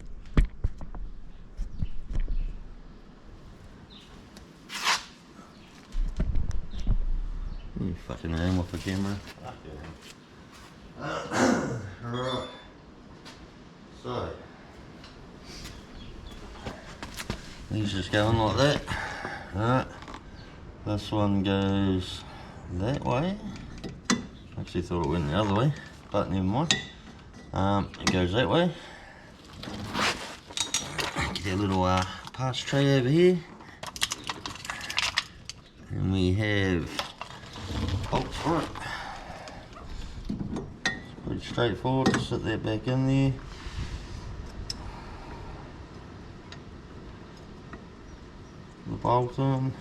you? You fucking around with the camera. Alright. So these just go in like that. Alright. This one goes that way. Actually thought it went the other way, but never mind. It goes that way. Get our little parts tray over here. And we have bolts for it. It's pretty straightforward, just sit that back in there. bolt on.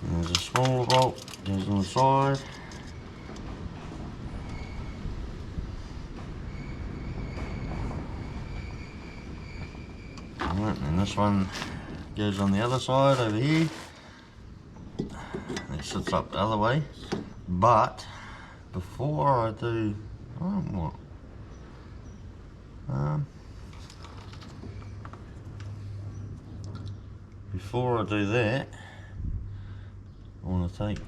And there's a smaller bolt, goes on the side. Alright, and this one goes on the other side over here. It sits up the other way. But before I do, before I do that, I want to take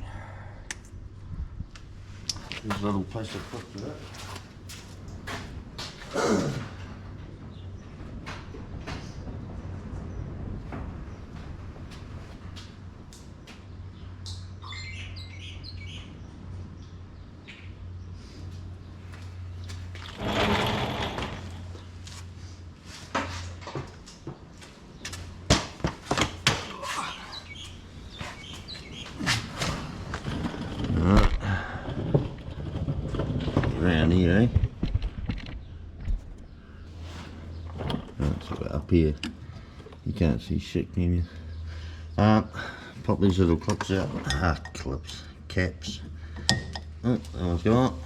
this little plastic clip to that. Around here, eh? That's about up here. You can't see shit, can you? Pop these little clips out. Caps. Oh, that one's gone.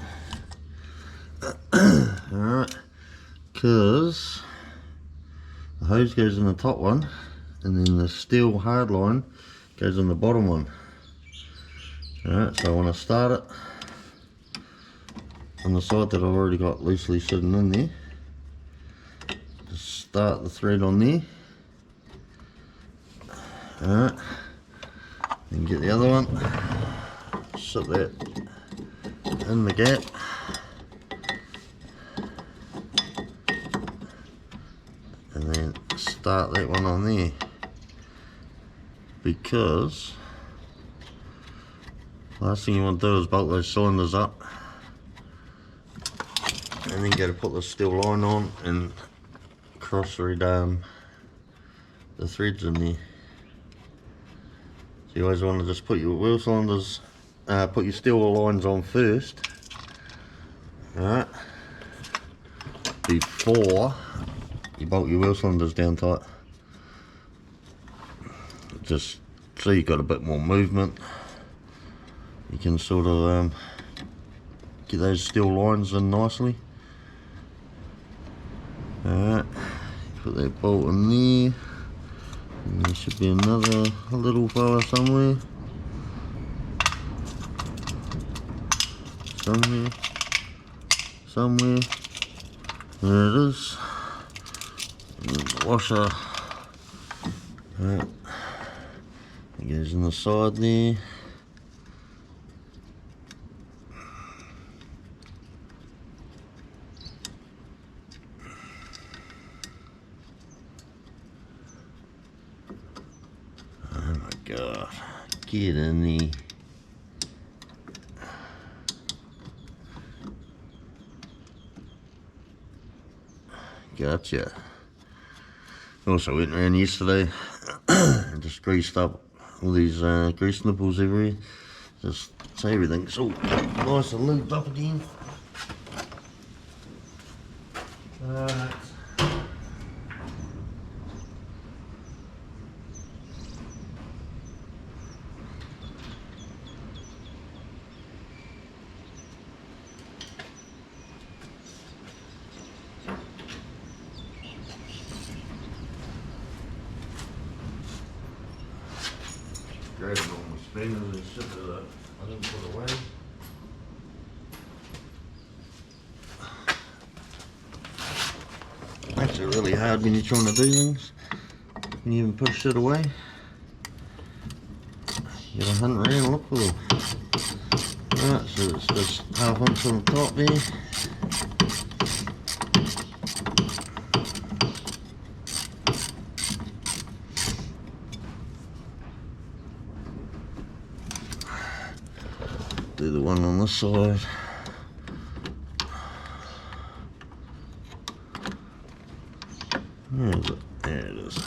Alright, because the hose goes in the top one, and then the steel hard line goes in the bottom one. Alright, so I want to start it on the side that I've already got loosely sitting in there. Just start the thread on there. Alright, then get the other one, sit that in the gap, and then start that one on there, because last thing you want to do is bolt those cylinders up and then go to put the steel line on and cross thread the threads in there. So you always want to just put your wheel cylinders, put your steel lines on first, alright, before you bolt your wheel cylinders down tight, just so you've got a bit more movement. You can sort of get those steel lines in nicely. Alright, put that bolt in there, and there should be another little fella somewhere. Somewhere. There it is. And the washer. Alright, it goes in the side there. God, get in there. Gotcha. Also went around yesterday and just greased up all these grease nipples everywhere, just so everything's all nice and lubed up again. Grabbing all my spinners and shit that I didn't put away. Makes it really hard when you're trying to do things. When you even put shit away, you gotta hunt around and look for them. Right, so it's just half inch on the top there. Do the one on this side. Where is it? There it is.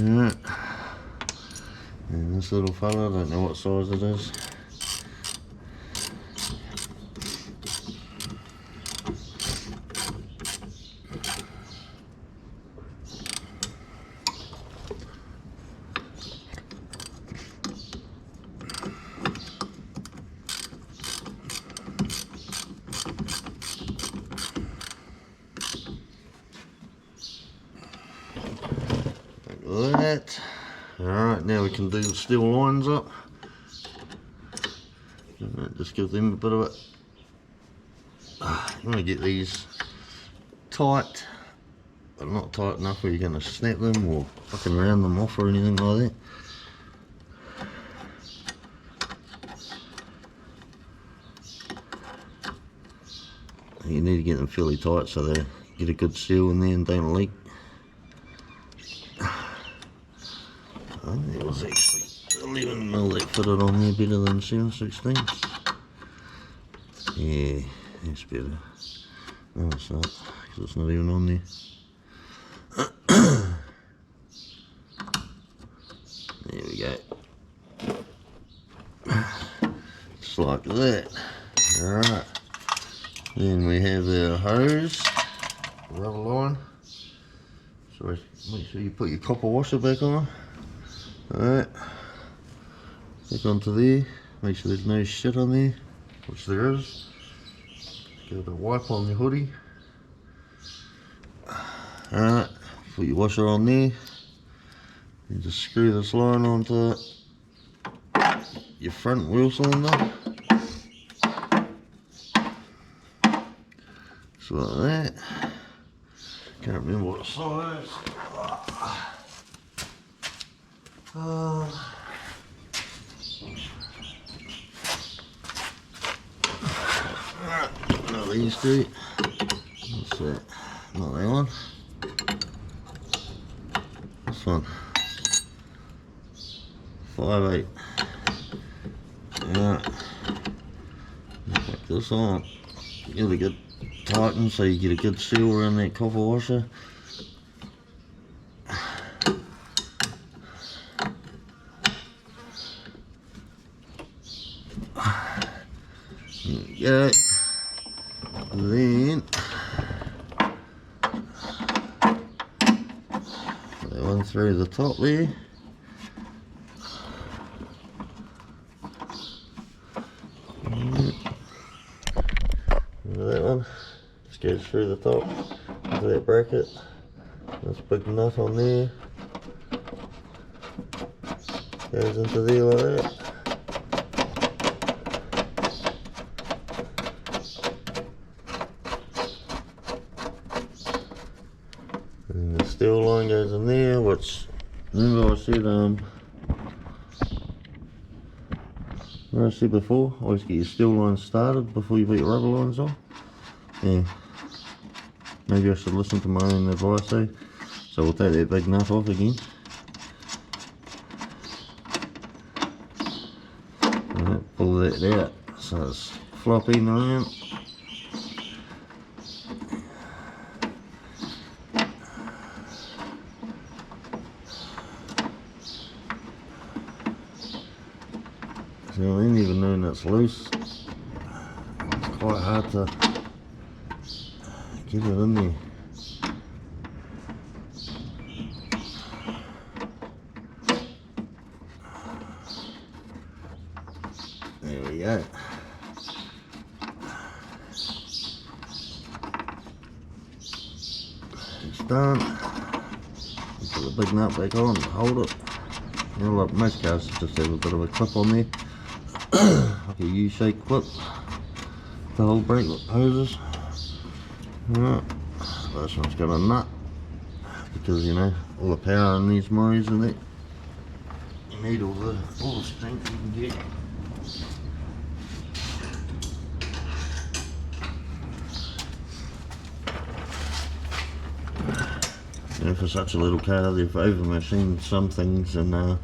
Alright. And this this little fella, I don't know what size it is. That. Alright, now we can do the steel lines up. Just give them a bit of it. You want to get these tight, but not tight enough where you're going to snap them or fucking round them off or anything like that. You need to get them fairly tight so they get a good seal in there and don't leak. It was actually 11mm that fitted on there better than 7/16. Yeah, that's better. No, it's not, because it's not even on there. There we go. Just like that. Alright. Then we have our hose, rubber line. So make sure you put your copper washer back on. Alright, back onto there, make sure there's no shit on there, which there is. Give it a wipe on your hoodie. Alright, put your washer on there, and just screw this line onto your front wheel cylinder. Just like that. Can't remember what size. Not these two. What's that? Not that one. This one. 5/8. Yeah. Put this on. Give it a good tighten so you get a good seal around that copper washer. Yeah. Then put that one through the top there. That one just goes through the top into that bracket. This big nut on there goes into there like that. And the steel line goes in there, which, remember I said, what I said before, always get your steel lines started before you put your rubber lines on. Yeah, maybe I should listen to my own advice though. So we'll take that big nut off again. And pull that out so it's flopping around. So then, even though that's loose, it's quite hard to get it in there. There we go. It's done. Put the big nut back on and hold it. You know, like most cars just have a bit of a clip on there. Like a U-shaped clip to hold brake hoses. Right. This one's got a nut because, you know, all the power in these motors and that, you need all the strength you can get. You know, for such a little car, they've over machined some things and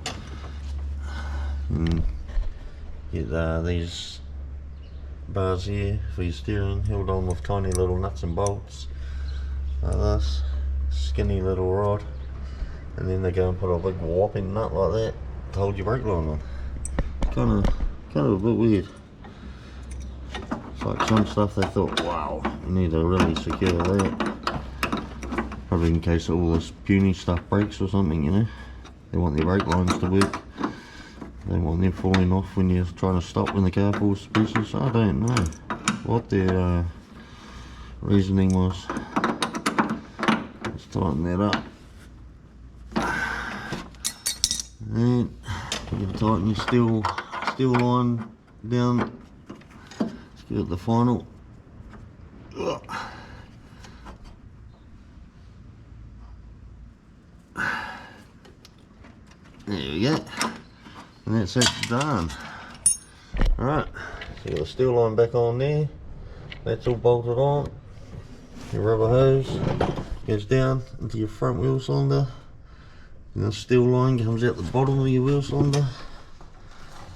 get these bars here for your steering held on with tiny little nuts and bolts like this, skinny little rod, and then they go and put a big whopping nut like that to hold your brake line on. Kind of a bit weird. It's like some stuff they thought, wow, you need to really secure that. Probably in case all this puny stuff breaks or something, you know. They want their brake lines to work. They don't want them falling off when you're trying to stop when the car falls to pieces. I don't know what their reasoning was. Let's tighten that up. And you can tighten your steel line down. Let's give it the final. There we go. And that's it done. Alright, so you got the steel line back on there. That's all bolted on. Your rubber hose goes down into your front wheel cylinder. And the steel line comes out the bottom of your wheel cylinder.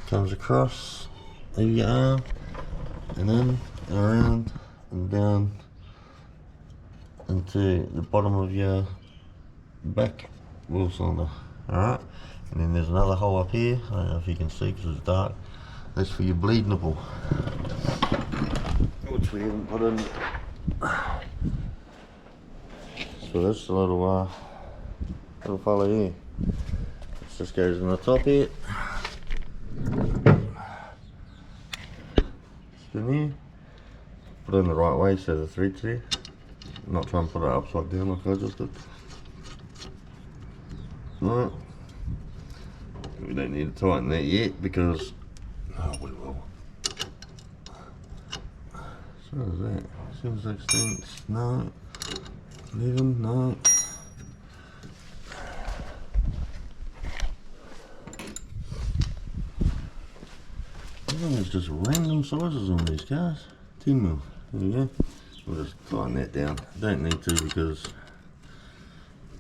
Comes across over your arm. And in, and around, and down into the bottom of your back wheel cylinder. Alright. And then there's another hole up here, I don't know if you can see because it's dark. That's for your bleed nipple, which we haven't put in. So this little fella here, this just goes in the top here. Spin here. Put it in the right way so the thread's there. I'm not trying to put it upside down like I just did. Right. We don't need to tighten that yet because we will. So is that 7/16? No. 11? No. There's just random sizes on these cars. 10mm. There we go. We'll just tighten that down. Don't need to because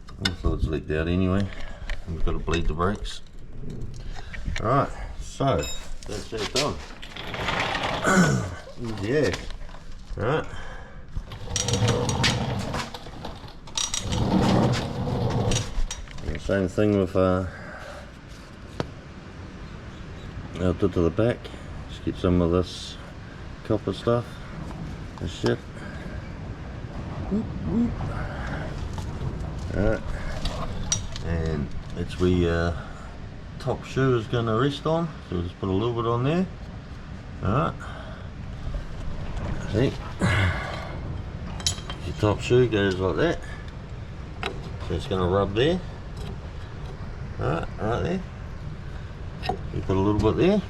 all the fluid's leaked out anyway. And we've got to bleed the brakes. Alright, so that's it done. Yeah. Right. Same thing with I did to the back. Just get some of this copper stuff. This shit. Alright. And it's where top shoe is going to rest on, so we'll just put a little bit on there. Alright. See? Your top shoe goes like that. So it's going to rub there. Alright, right there. You put a little bit there.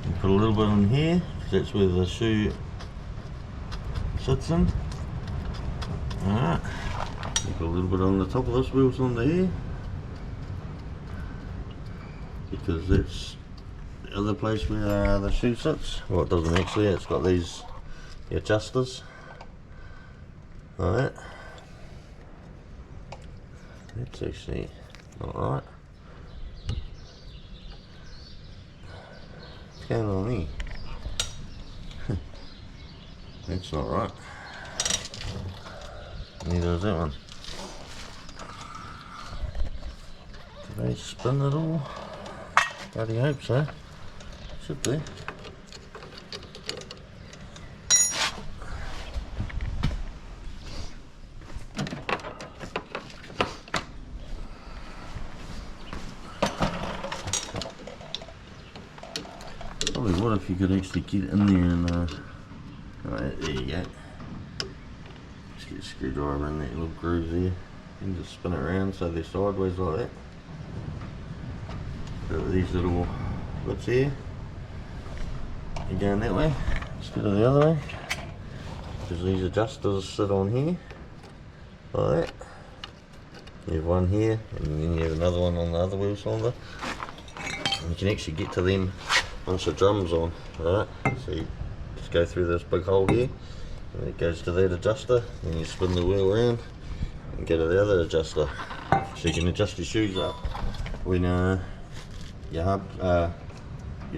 You put a little bit in here, because that's where the shoe sits in. Alright. You put a little bit on the top of this wheel cylinder here, because that's the other place where the shoe sits. Well, it doesn't actually, it's got these adjusters. Alright. That's actually not right. What's going on here? That's not right. Neither is that one. Did they spin it all? Bloody hope so. Should be. Probably what if you could actually get in there and right, there you go. Just get a screwdriver in that little groove there and just spin it around so they're sideways like that. So these little bits here, you're going that way instead of the other way, because these adjusters sit on here like that. You have one here and then you have another one on the other wheel cylinder, and you can actually get to them once the drum's on. Alright, so you just go through this big hole here and it goes to that adjuster, and you spin the wheel around and go to the other adjuster, so you can adjust your shoes up when your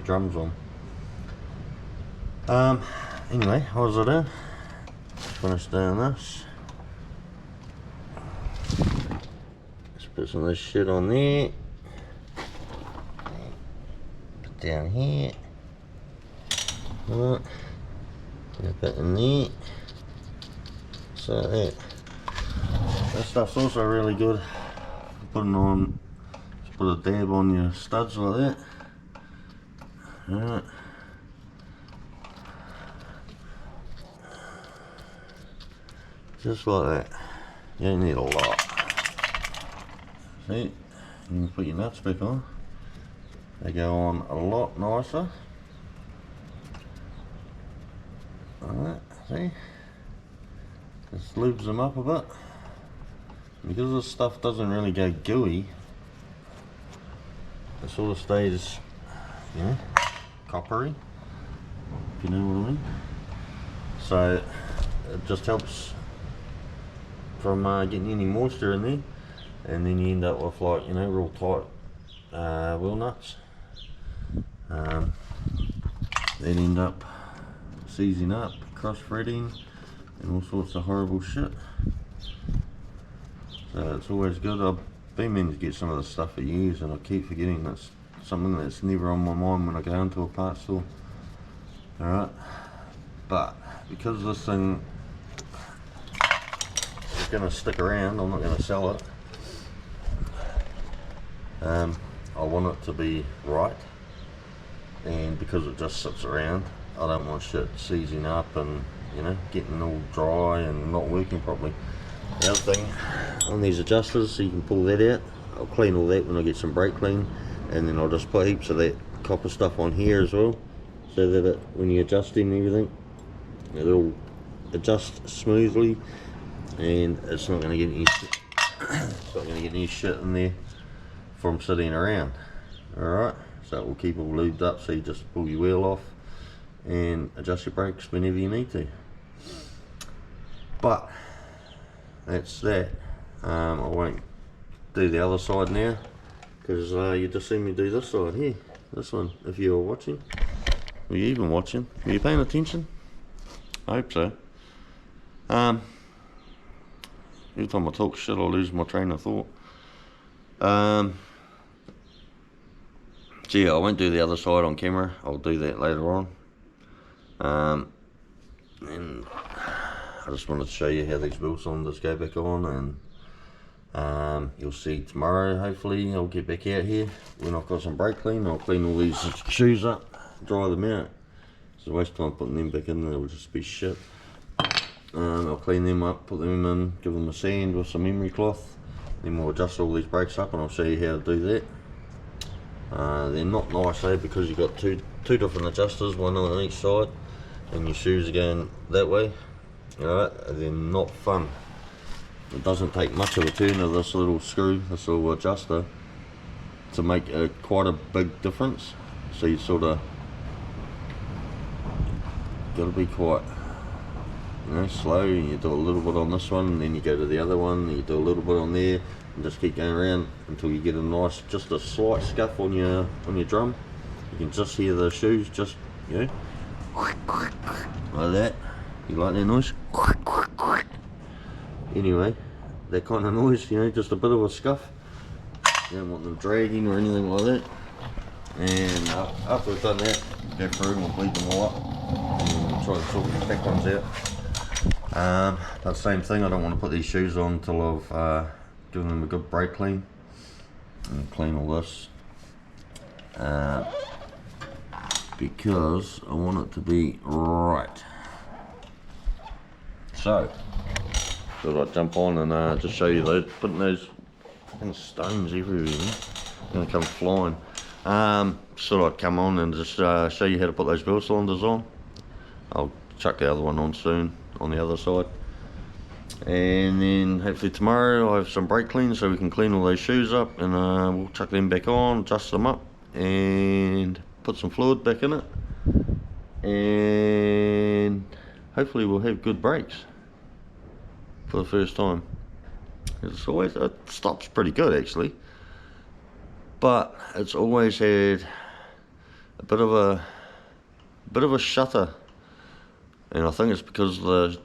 drum's on. Anyway, what was I doing? Finished doing this. Let's put some of this shit on there. down here. Right. Get a bit in there. So that stuff's also really good. Putting on, just put a dab on your studs like that. Alright. Just like that. You don't need a lot. See? You can put your nuts back on. They go on a lot nicer. Alright, see? Just lubes them up a bit. Because this stuff doesn't really go gooey, it sort of stays, you know, coppery, if you know what I mean. So it just helps from getting any moisture in there, and then you end up with, like, you know, real tight wheel nuts. They end up seizing up, cross threading, and all sorts of horrible shit. So it's always good. I've been meaning to get some of the stuff for years, and I keep forgetting. That's something that's never on my mind when I go into a parts store. Alright, but because this thing is going to stick around, I'm not going to sell it. I want it to be right, and because it just sits around, I don't want shit seizing up and, you know, getting all dry and not working properly. The other thing on these adjusters, so you can pull that out. I'll clean all that when I get some brake clean, and then I'll just put heaps of that copper stuff on here as well, so that when you're adjusting everything, it'll adjust smoothly, and it's not going to get any shit, it's not going to get any shit in there from sitting around. Alright, so it will keep all lubed up, so you just pull your wheel off and adjust your brakes whenever you need to. But that's that. I won't do the other side now, because you just seen me do this side here, this one. If you were watching, were you even watching? Were you paying attention? I hope so. Every time I talk shit, I lose my train of thought. So yeah, I won't do the other side on camera. I'll do that later on. And I just wanted to show you how these wheel cylinders go back on, and you'll see tomorrow, hopefully, I'll get back out here when I've got some brake clean. I'll clean all these shoes up, dry them out. It's a waste of time putting them back in there, it'll just be shit. I'll clean them up, put them in, give them a sand with some emery cloth, then we'll adjust all these brakes up, and I'll show you how to do that. They're not nice though, because you've got two different adjusters, one on each side, and your shoes are going that way. Alright, they're not fun. It doesn't take much of a turn of this little screw, this little adjuster, to make quite a big difference. So you sort of got to be quite, you know, slow, and you do a little bit on this one, and then you go to the other one, and you do a little bit on there, and just keep going around until you get a nice, just a slight scuff on your drum. You can just hear the shoes, just, you know, like that. You like that noise? Anyway, that kind of noise, you know, just a bit of a scuff. You don't want them dragging or anything like that. And after we've done that, go through and we'll bleed them all up, and we'll try to sort the back ones out. But same thing, I don't want to put these shoes on until I've given them a good brake clean, and clean all this, because I want it to be right. So thought I'd jump on and just show you those, putting those fucking stones everywhere, gonna come flying. So I'd come on and just show you how to put those wheel cylinders on. I'll chuck the other one on soon on the other side, and then hopefully tomorrow I'll have some brake clean so we can clean all those shoes up, and we'll chuck them back on, adjust them up, and put some fluid back in it, and hopefully we'll have good brakes for the first time. It's always, it stops pretty good actually, but it's always had a bit of a shutter, and I think it's because the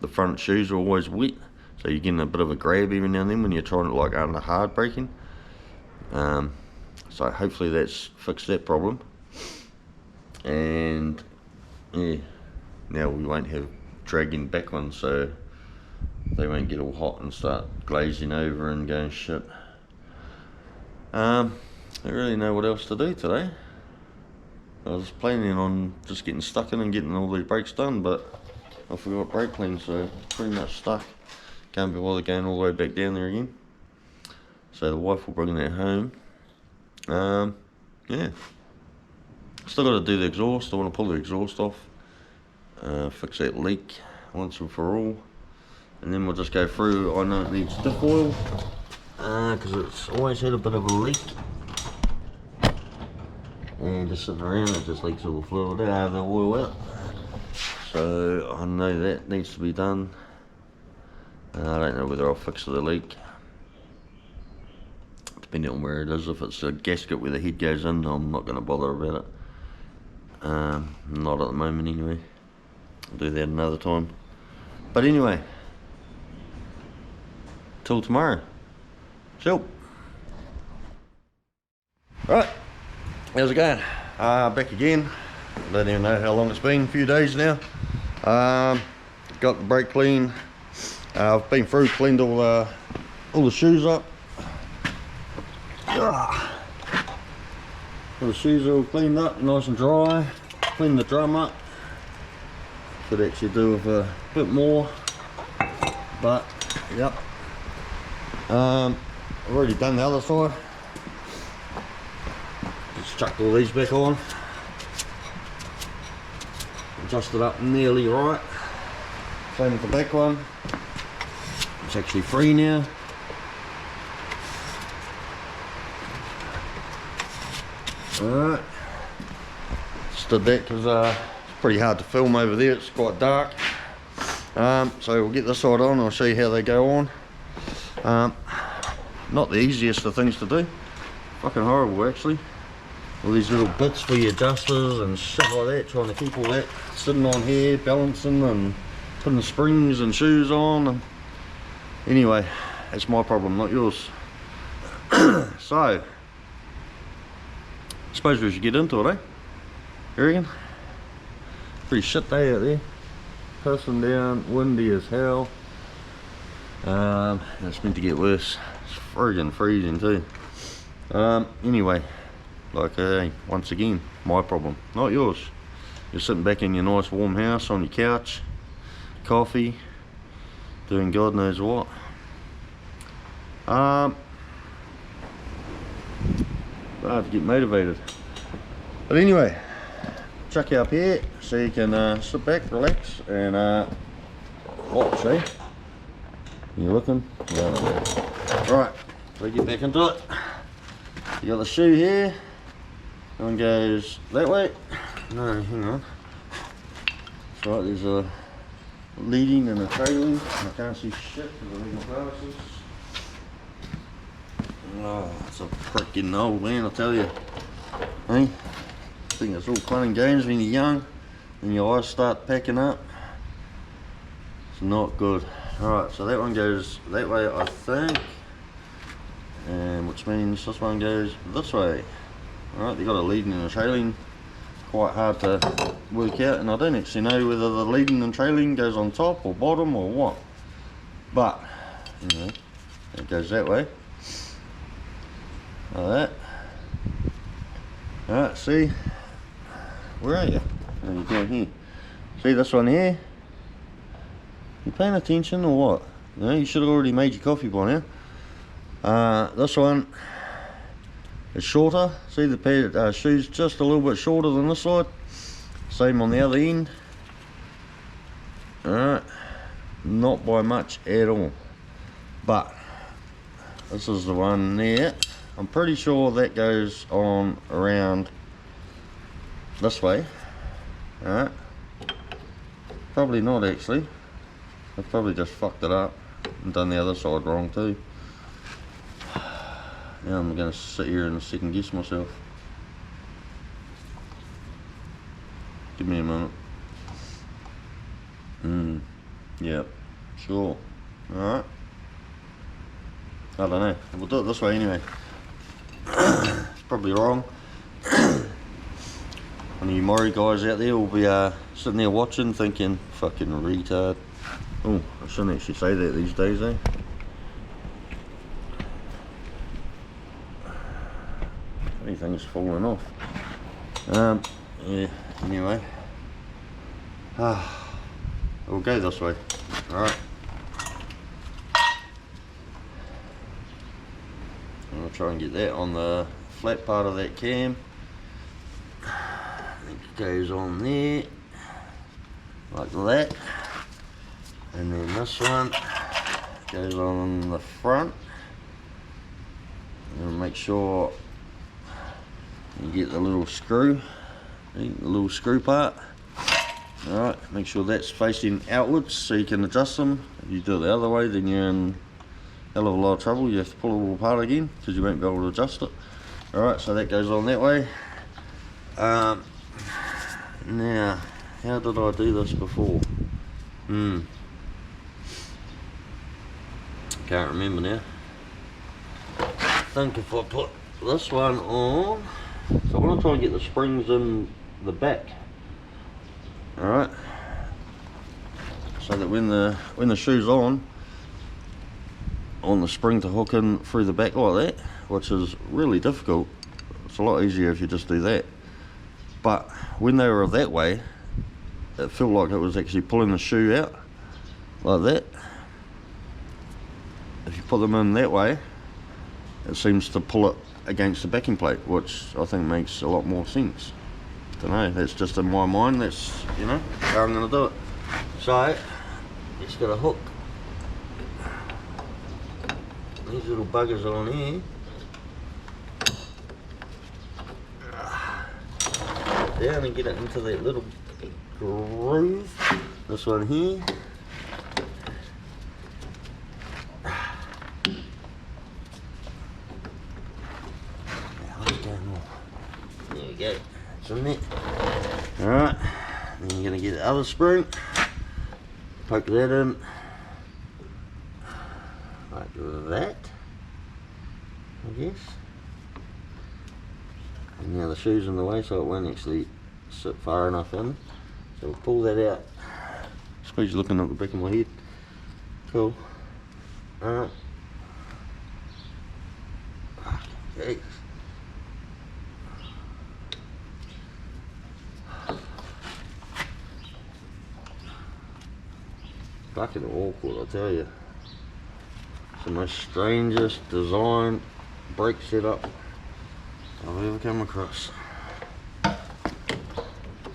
front shoes are always wet, so you're getting a bit of a grab every now and then when you're trying to, like, under hard braking. So So hopefully that's fixed that problem. And yeah, now we won't have dragging back ones, so they won't get all hot and start glazing over and going shit. I don't really know what else to do today. I was planning on just getting stuck in and getting all these brakes done, but I forgot brake clean, so pretty much stuck. Can't be bothered going all the way back down there again. So the wife will bring that home. Yeah. Still got to do the exhaust. I want to pull the exhaust off. Fix that leak once and for all. And then we'll just go through. I know it needs diff oil. Because it's always had a bit of a leak. And just sitting around, it just leaks all the fluid out of the oil out. So I know that needs to be done. I don't know whether I'll fix the leak, depending on where it is. If it's a gasket where the head goes in, I'm not going to bother about it. Not at the moment anyway. I'll do that another time. But anyway, till tomorrow. Chill. Right, how's it going? Back again. I don't even know how long it's been, a few days now. Got the brake clean. I've been through, cleaned all the shoes up. All the shoes are all cleaned up, nice and dry. Cleaned the drum up. Could actually do with a bit more, but yep. I've already done the other side. Just chucked all these back on. Adjusted up nearly right. Same with the back one. It's actually free now. Alright. Stood that because it's pretty hard to film over there, it's quite dark. So we'll get this side on, I'll show you how they go on. Not the easiest of things to do. Fucking horrible actually. All these little bits for your adjusters and shit like that, trying to keep all that sitting on here, balancing and putting springs and shoes on. And anyway, that's my problem, not yours. So, I suppose we should get into it, eh? You reckon? Pretty shit day out there. Pissing down, windy as hell. It's meant to get worse. It's friggin' freezing too. Anyway, like once again, my problem, not yours. You're sitting back in your nice warm house on your couch, coffee, doing God knows what. Hard to get motivated. But anyway, chuck you up here so you can sit back, relax, and watch, eh? You looking? Yeah. Right, so get back into it. You got the shoe here. One goes that way. No, hang on. That's right, there's a leading and a trailing. I can't see shit because I'm wearing glasses. Oh, it's a freaking old man, I tell you. Hey, I think it's all fun and games when you're young, and your eyes start packing up. It's not good. Alright, so that one goes that way, I think. And which means this one goes this way. Alright, they've got a leading and a trailing. Quite hard to work out, and I don't actually know whether the leading and trailing goes on top or bottom or what. But, you know, it goes that way. Like that. Alright, see? Where are you? Oh, you're down here. See this one here? You paying attention or what? No, you should have already made your coffee by now. This one is shorter. See the pair shoes just a little bit shorter than this side. Same on the other end. Alright, not by much at all. But this is the one there. I'm pretty sure that goes on around this way. Alright. Probably not actually. I've probably just fucked it up and done the other side wrong too. Now I'm going to sit here and second guess myself. Give me a minute. Yep, sure. Alright. I don't know. We'll do it this way anyway. probably wrong. One of you Maury guys out there will be sitting there watching thinking, fucking retard. Oh, I shouldn't actually say that these days, eh? Anything's falling off. Yeah, anyway. We'll go this way. Alright. I'll try and get that on the flat part of that cam. I think it goes on there. Like that. And then this one goes on the front. And make sure you get the little screw, the little screw part. Alright, make sure that's facing outwards so you can adjust them. If you do it the other way, then you're in a hell of a lot of trouble. You have to pull it all apart again because you won't be able to adjust it. Alright, so that goes on that way. Now, how did I do this before? Can't remember now. I think if I put this one on, so I want to try and get the springs in the back. Alright, so that when the shoe's on the spring to hook in through the back like that, which is really difficult. It's a lot easier if you just do that. But when they were that way, it felt like it was actually pulling the shoe out like that. If you put them in that way, it seems to pull it against the backing plate, which I think makes a lot more sense. Don't know, that's just in my mind, that's, you know, how I'm going to do it. So, it's got a hook. These little buggers on here. Down and get it into that little groove. This one here. There we go. It's in there. Alright. Then you're going to get the other spring. Poke that in. Like that. I guess. And now the shoe's in the way, so it won't actually sit far enough in. So we'll pull that out. I suppose you're looking at the back of my head. Cool. Alright. Okay. Fucking awkward, I tell you. It's the most strangest design brake setup I've ever come across.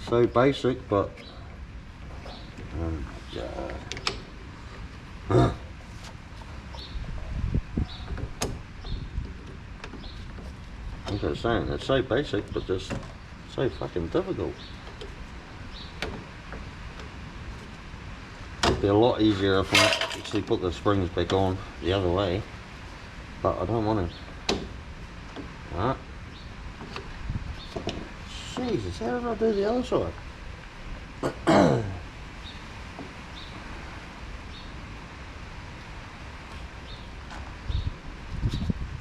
So basic, but oh my god. Like I was saying, it's so basic, but just so fucking difficult. It'd be a lot easier if I actually put the springs back on the other way, but I don't want to. Alright. Jesus, how did I do the other side?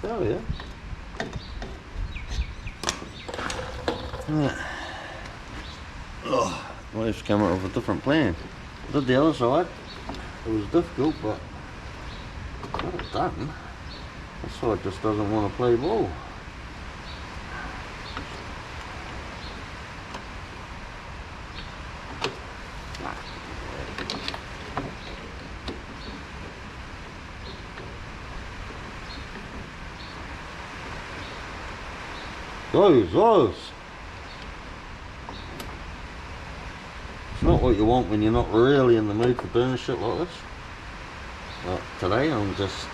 Oh yeah. Oh, I have to come up with a different plan. I did the other side. It was difficult, but I got it done. This side just doesn't want to play ball. Those. It's not what you want when you're not really in the mood for doing shit like this. But today I'm just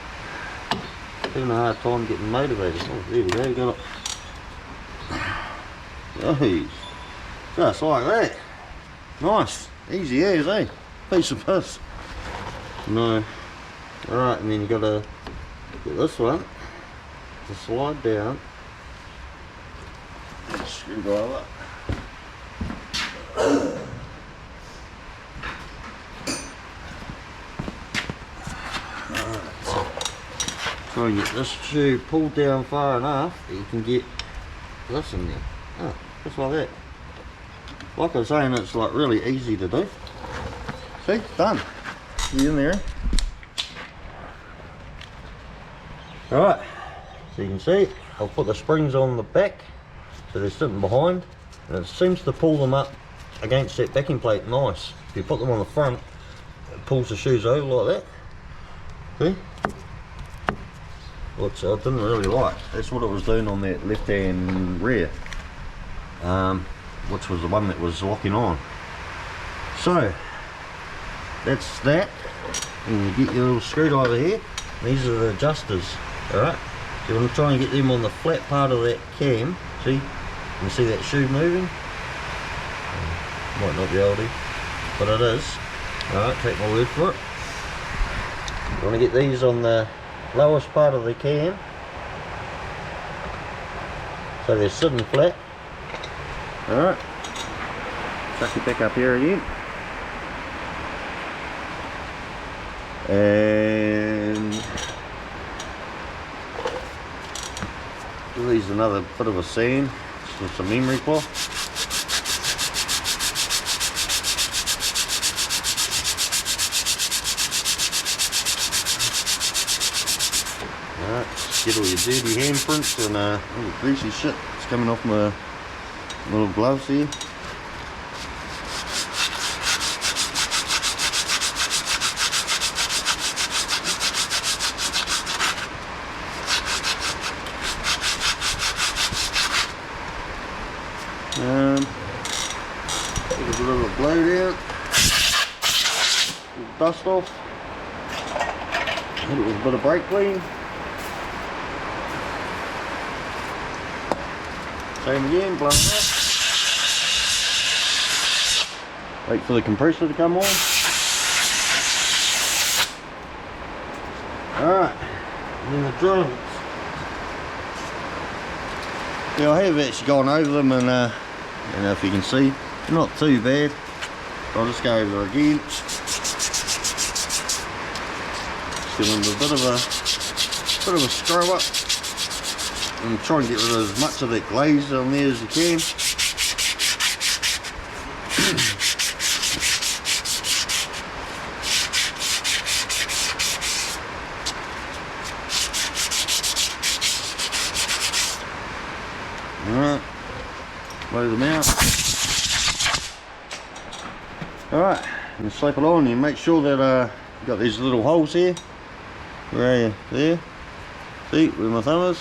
having a hard time getting motivated. Oh, there we go, got it. Jeez. Just like that. Nice. Easy as, eh? Piece of piss. No. Alright, and then you gotta get this one to slide down. Screwdriver. Try and get this shoe pulled down far enough that you can get this in there. Oh, just like that. Like I was saying, it's like really easy to do. See, done. Get in there. Alright, so you can see, I'll put the springs on the back, so they're sitting behind, and it seems to pull them up against that backing plate nice. If you put them on the front, it pulls the shoes over like that. See? Which I didn't really like. That's what it was doing on that left hand rear, which was the one that was locking on. So that's that. And you get your little screwdriver here. These are the adjusters. Alright, so you want to try and get them on the flat part of that cam. See? You can see that shoe moving. Might not be able to, but it is. Alright, take my word for it. You want to get these on the lowest part of the cam, so they're sitting flat. Alright, chuck it back up here again, and give these another bit of a sand with some memory cloth. Alright, get all your dirty handprints and all the greasy shit that's coming off my little gloves here. Get a bit of a blow out, dust off, hit it with a bit of brake clean. Same again, blow it off. Wait for the compressor to come on. Alright, and then the drums. Yeah, I have actually gone over them, and I don't know if you can see, not too bad. I'll just go over again. Just give them a bit of a scrub up, and try and get rid of as much of that glaze on there as you can. Alright, blow them out. Alright, and slap it on and make sure that you've got these little holes here. Where are you? There. See where my thumb is?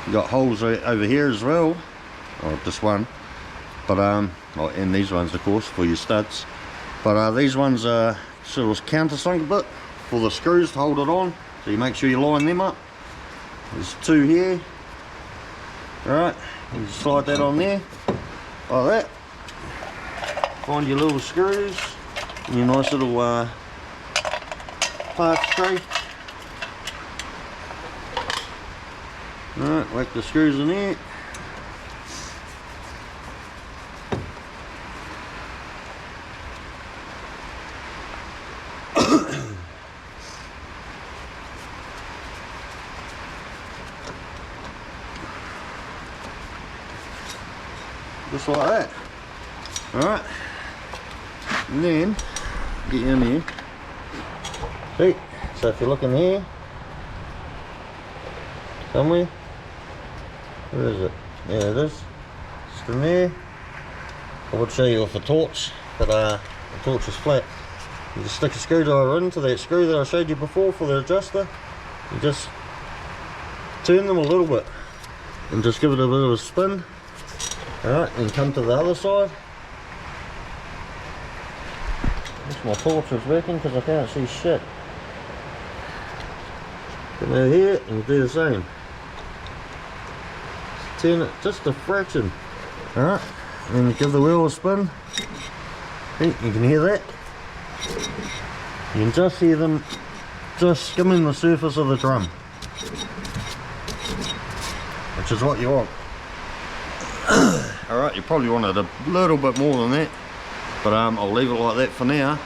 You've got holes over here as well. Oh, just one. But oh, and these ones of course for your studs. But these ones are sort of countersunk a bit for the screws to hold it on. So you make sure you line them up. There's two here. Alright, you slide that on there, like that. Find your little screws, and your nice little park screw. Alright, whack the screws in there. Just like that. Alright. And then get in here. See? So if you look in here somewhere, where is it? There it is. Just in there. I would show you with a torch, but the torch is flat. You just stick a screwdriver into that screw that I showed you before for the adjuster. You just turn them a little bit and just give it a bit of a spin. Alright, and come to the other side. Wish my torch was working because I can't see shit. Come over here and do the same. Turn it just a fraction. Alright, and then you give the wheel a spin. See, you can hear that. You can just hear them just skimming the surface of the drum, which is what you want. Alright, you probably wanted a little bit more than that, but I'll leave it like that for now.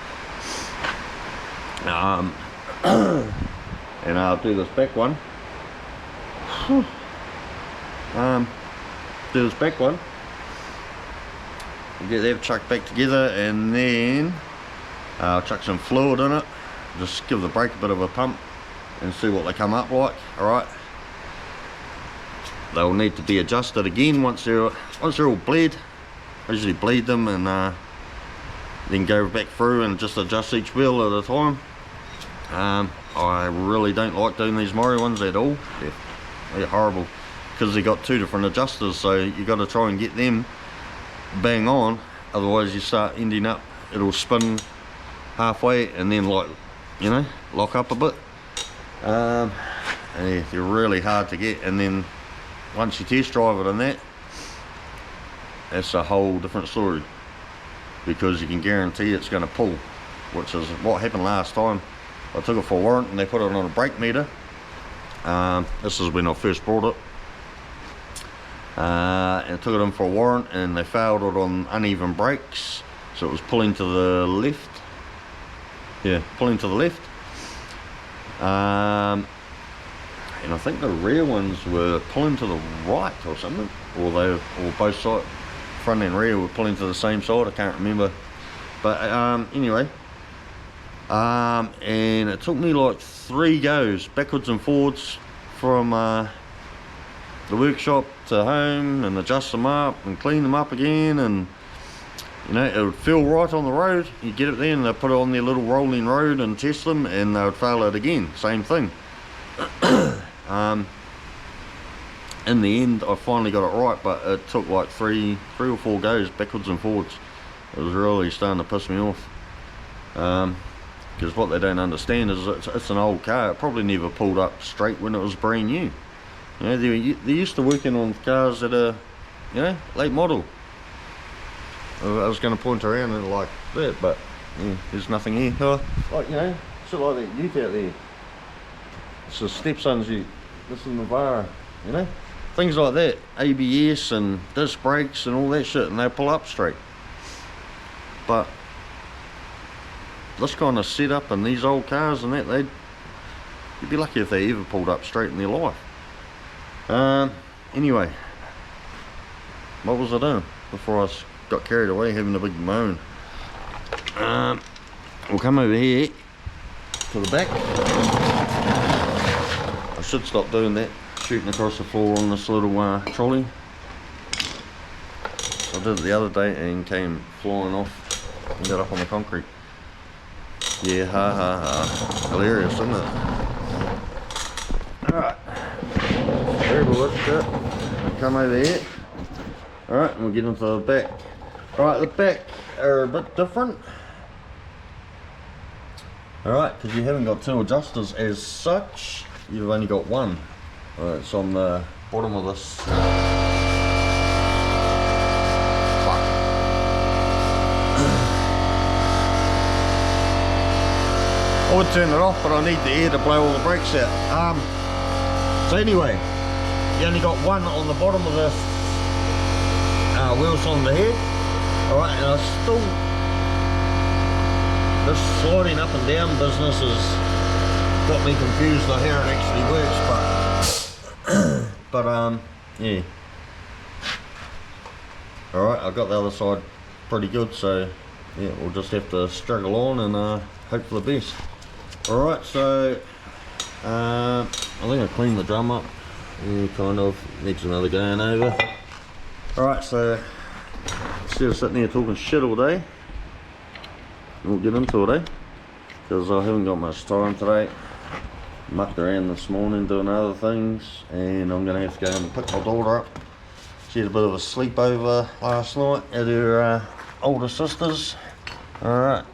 And I'll do this back one. do this back one. Get that chucked back together, and then I'll chuck some fluid in it. Just give the brake a bit of a pump and see what they come up like. Alright. They'll need to be adjusted again once they're all bled. I usually bleed them and then go back through and just adjust each wheel at a time. I really don't like doing these Mori ones at all. They're horrible because they got 2 different adjusters, so you got to try and get them bang on, otherwise you start ending up, it'll spin halfway and then, like, you know, lock up a bit. Yeah, they're really hard to get, and then once you test drive it and that's a whole different story, because you can guarantee it's going to pull, which is what happened last time. I took it for a warrant and they put it on a brake meter. This is when I first brought it, and I took it in for a warrant and they failed it on uneven brakes, so it was pulling to the left. Yeah, pulling to the left. And I think the rear ones were pulling to the right or something, or both sides, front and rear, were pulling to the same side. I can't remember, but anyway, and it took me like 3 goes backwards and forwards from the workshop to home, and adjust them up and clean them up again, and you know, it would feel right on the road. You get it there and they put it on their little rolling road and test them, and they would fail it again, same thing. In the end I finally got it right, but it took like three or four goes backwards and forwards. It was really starting to piss me off, because what they don't understand is it's an old car. It probably never pulled up straight when it was brand new. You know, they're used to working on cars that are, you know, late model. I was going to point around and like that, but yeah, there's nothing here. Oh, like, you know, shit like that ute out there. It's the stepson's ute. This is Navara, you know, things like that. ABS and disc brakes and all that shit, and they pull up straight. But this kind of setup and these old cars and that, you'd be lucky if they ever pulled up straight in their life. Anyway, what was I doing before I got carried away having a big moan? We'll come over here to the back. I should stop doing that, shooting across the floor on this little trolley. I did it the other day and came flying off and got up on the concrete. Yeah, ha ha ha. Hilarious, isn't it? Alright. Come over here. Alright, and we'll get into the back. Alright, the back are a bit different. Alright, because you haven't got 2 adjusters as such. You've only got 1. Alright, it's on the bottom of this. Fuck. I would turn it off, but I need the air to blow all the brakes out. So anyway, you only got 1 on the bottom of the wheel cylinder head. Alright, and I still, this sliding up and down business has got me confused on how it actually works, but yeah. Alright, I've got the other side pretty good, so yeah, we'll just have to struggle on and hope for the best. Alright, so I think I cleaned the drum up. Yeah, kind of. Needs another going over. Alright, so instead of sitting here talking shit all day, we'll get into it, because I haven't got much time today. Mucked around this morning doing other things, and I'm going to have to go and pick my daughter up. She had a bit of a sleepover last night at her older sister's. Alright,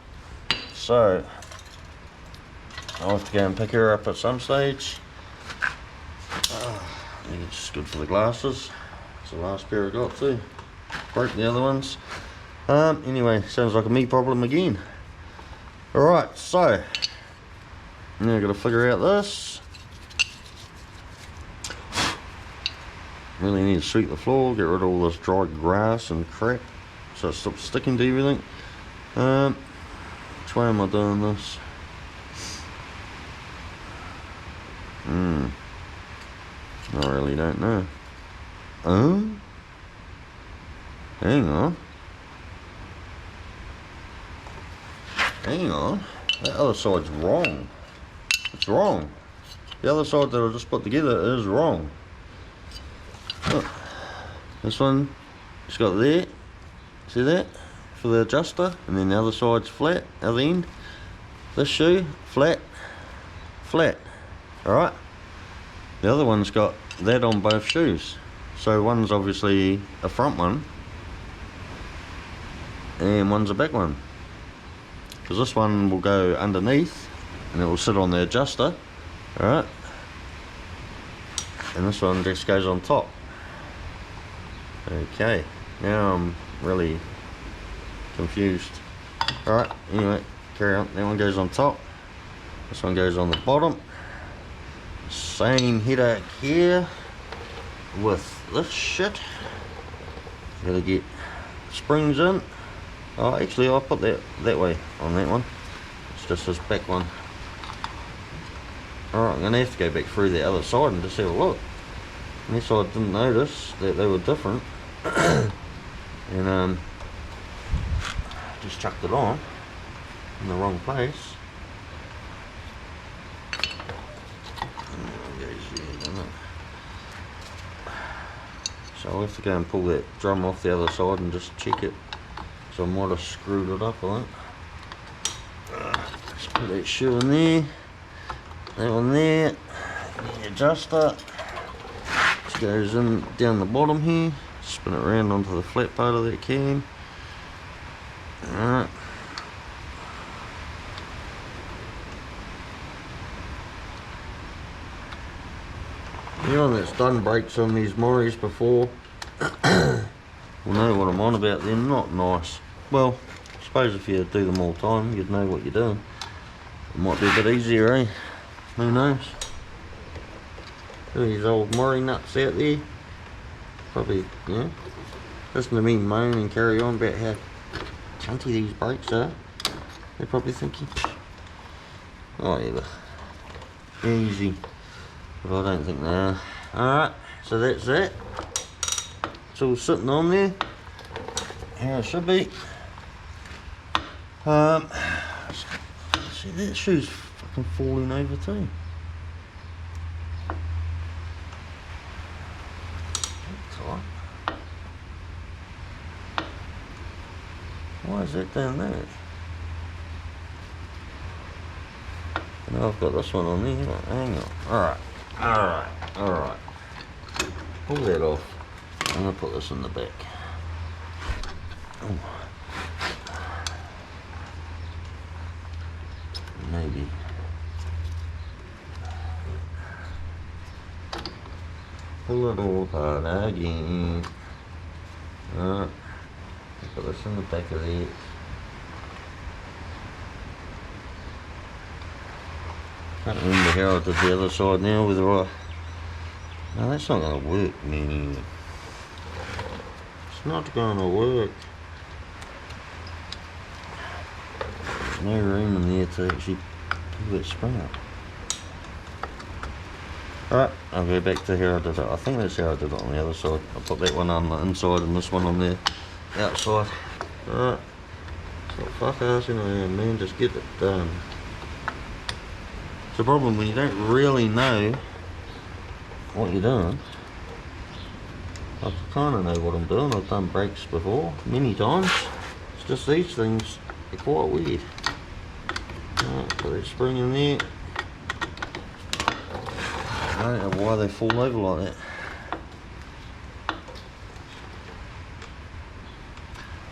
so I'll have to go and pick her up at some stage. I think it's good for the glasses. It's the last pair I got too. Broke the other ones. Anyway, sounds like a me problem again. Alright, so now I've got to figure out this. Really need to sweep the floor, get rid of all this dry grass and crap so it stops sticking to everything. Which way am I doing this? I really don't know. Hang on. Hang on. That other side's wrong. It's wrong. The other side that I just put together is wrong. Look. This one, it's got there. See that? For the adjuster. And then the other side's flat, other end. This shoe, flat, flat. Alright? The other one's got that on both shoes. So one's obviously a front one. And one's a back one. Because this one will go underneath. And it will sit on the adjuster. Alright? And this one just goes on top. Okay. Now I'm really confused. Alright, anyway, carry on. That one goes on top. This one goes on the bottom. Same header here with this shit. Gotta get springs in. Oh, actually I'll put that way on that one. It's just this back one. Alright, I'm gonna have to go back through the other side and just have a look. Unless I didn't notice that they were different. And just chucked it on in the wrong place. So I'll have to go and pull that drum off the other side and just check it. So I might have screwed it up, I think. Just put that shoe in there. That one there. The adjuster. Just goes in down the bottom here. Spin it around onto the flat part of that cam. Alright. Anyone that's done brakes on these Morris before will know what I'm on about. They're not nice. Well, I suppose if you do them all the time, you'd know what you're doing. It might be a bit easier, eh? Who knows? These old Morris nuts out there. Probably, yeah. Listen to me moan and carry on about how cunty these brakes are. They're probably thinking, oh yeah, easy. But I don't think they are. Alright, so that's that. It's all sitting on there. How it should be. See, that shoe's fucking falling over too. Why is that down there? Now I've got this one on there. Hang on. Alright. Pull that off. I'm going to put this in the back. Oh. Maybe. Pull it all apart again. Alright. Put this in the back of it. Can't remember how I did the other side now, whether I... No, that's not going to work, man. It's not going to work. There's no room in there to actually pull that spring up. Alright, I'll go back to how I did it. I think that's how I did it on the other side. I put that one on the inside and this one on the outside. Alright. So fuck assing around, man, just get it done. It's a problem when you don't really know what you're doing. I kind of know what I'm doing. I've done brakes before, many times. It's just these things are quite weird. Alright, put that spring in there. I don't know why they fall over like that.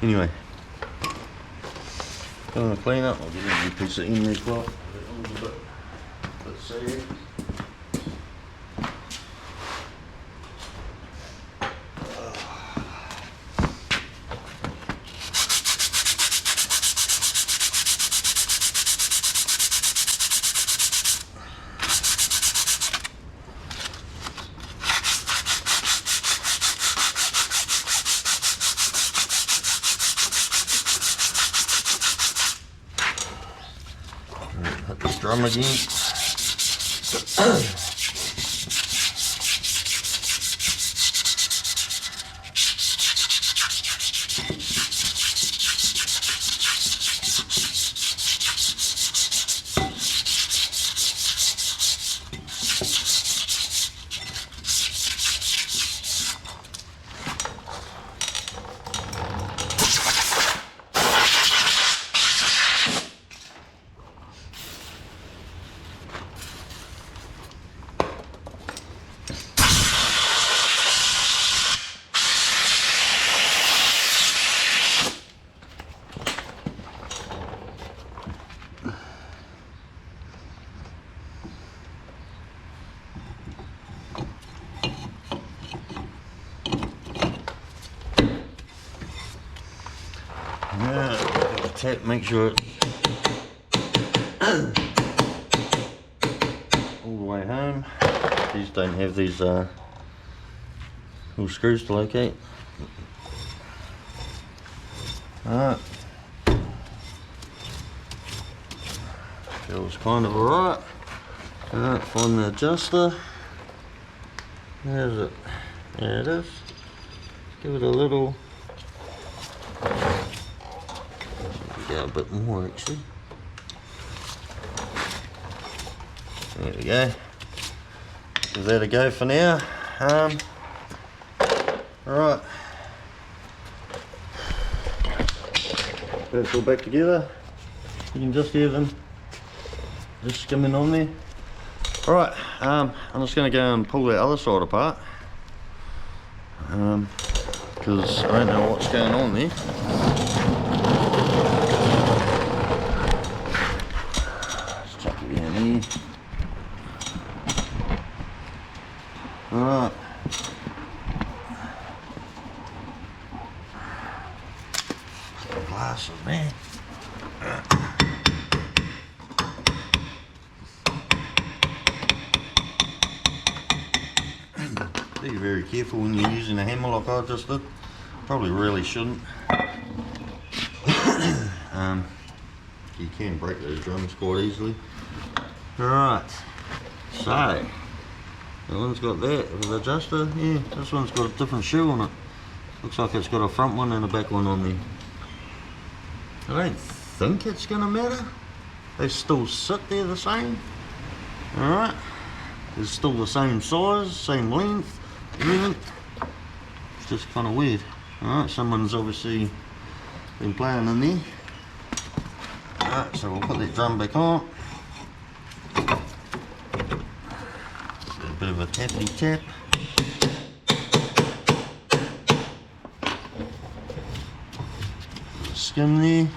Anyway, I'm going to clean up. I'll give you a piece of English block. Let's see. Hit this drum again. Now, got the tap, make sure it's all the way home. These don't have these little screws to locate. Alright. Feels kind of alright. Alright, find the adjuster. There's it. There it is. Give it a little. Go a bit more actually. There we go. Give that a go for now. Alright. That's all back together. You can just hear them just skimming on there. Alright, I'm just going to go and pull the other side apart. Because I don't know what's going on there. Let's chuck it down here. Alright. Glasses, man. Be very careful when you're using a hammer like I just did. Probably really shouldn't. You can break those drums quite easily. Alright, so that one's got that with the adjuster. Yeah, this one's got a different shoe on it. Looks like it's got a front one and a back one on there. I don't think it's gonna matter. They still sit there the same. Alright, it's still the same size, same length, everything. It's just kind of weird. Alright, someone's obviously been playing in there. Alright, so we'll put that drum back on. A bit of a tappity tap. Skim there.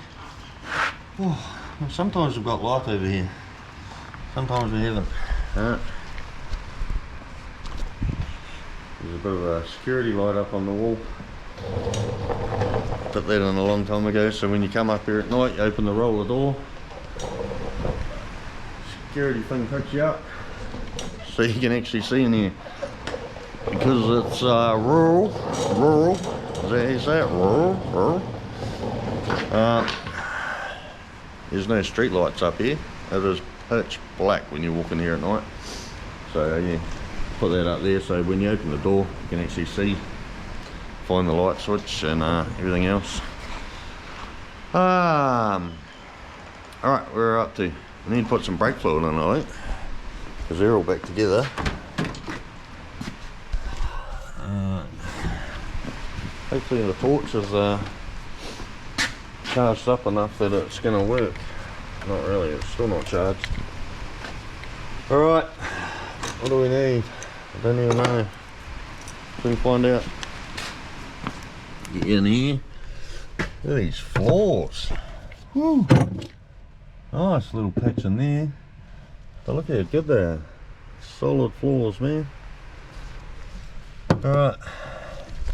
Oh, sometimes we've got light over here. Sometimes we haven't. Alright. There's a bit of a security light up on the wall. Put that in a long time ago, so when you come up here at night, you open the roller door. Security thing picks you up, so you can actually see in here. Because it's rural. Is that how you say it? Rural. There's no street lights up here. It is pitch black when you walk in here at night. So yeah, put that up there so when you open the door you can actually see, find the light switch and everything else. Alright, we're up to. I need to put some brake fluid in, I think, because they're all back together. Hopefully the torch is charged up enough that it's going to work. Not really, it's still not charged. Alright, what do we need? I don't even know. Soon find out. Get in here. Look at these floors. Woo. Nice little patch in there. But look how good they are. Solid floors, man. Alright.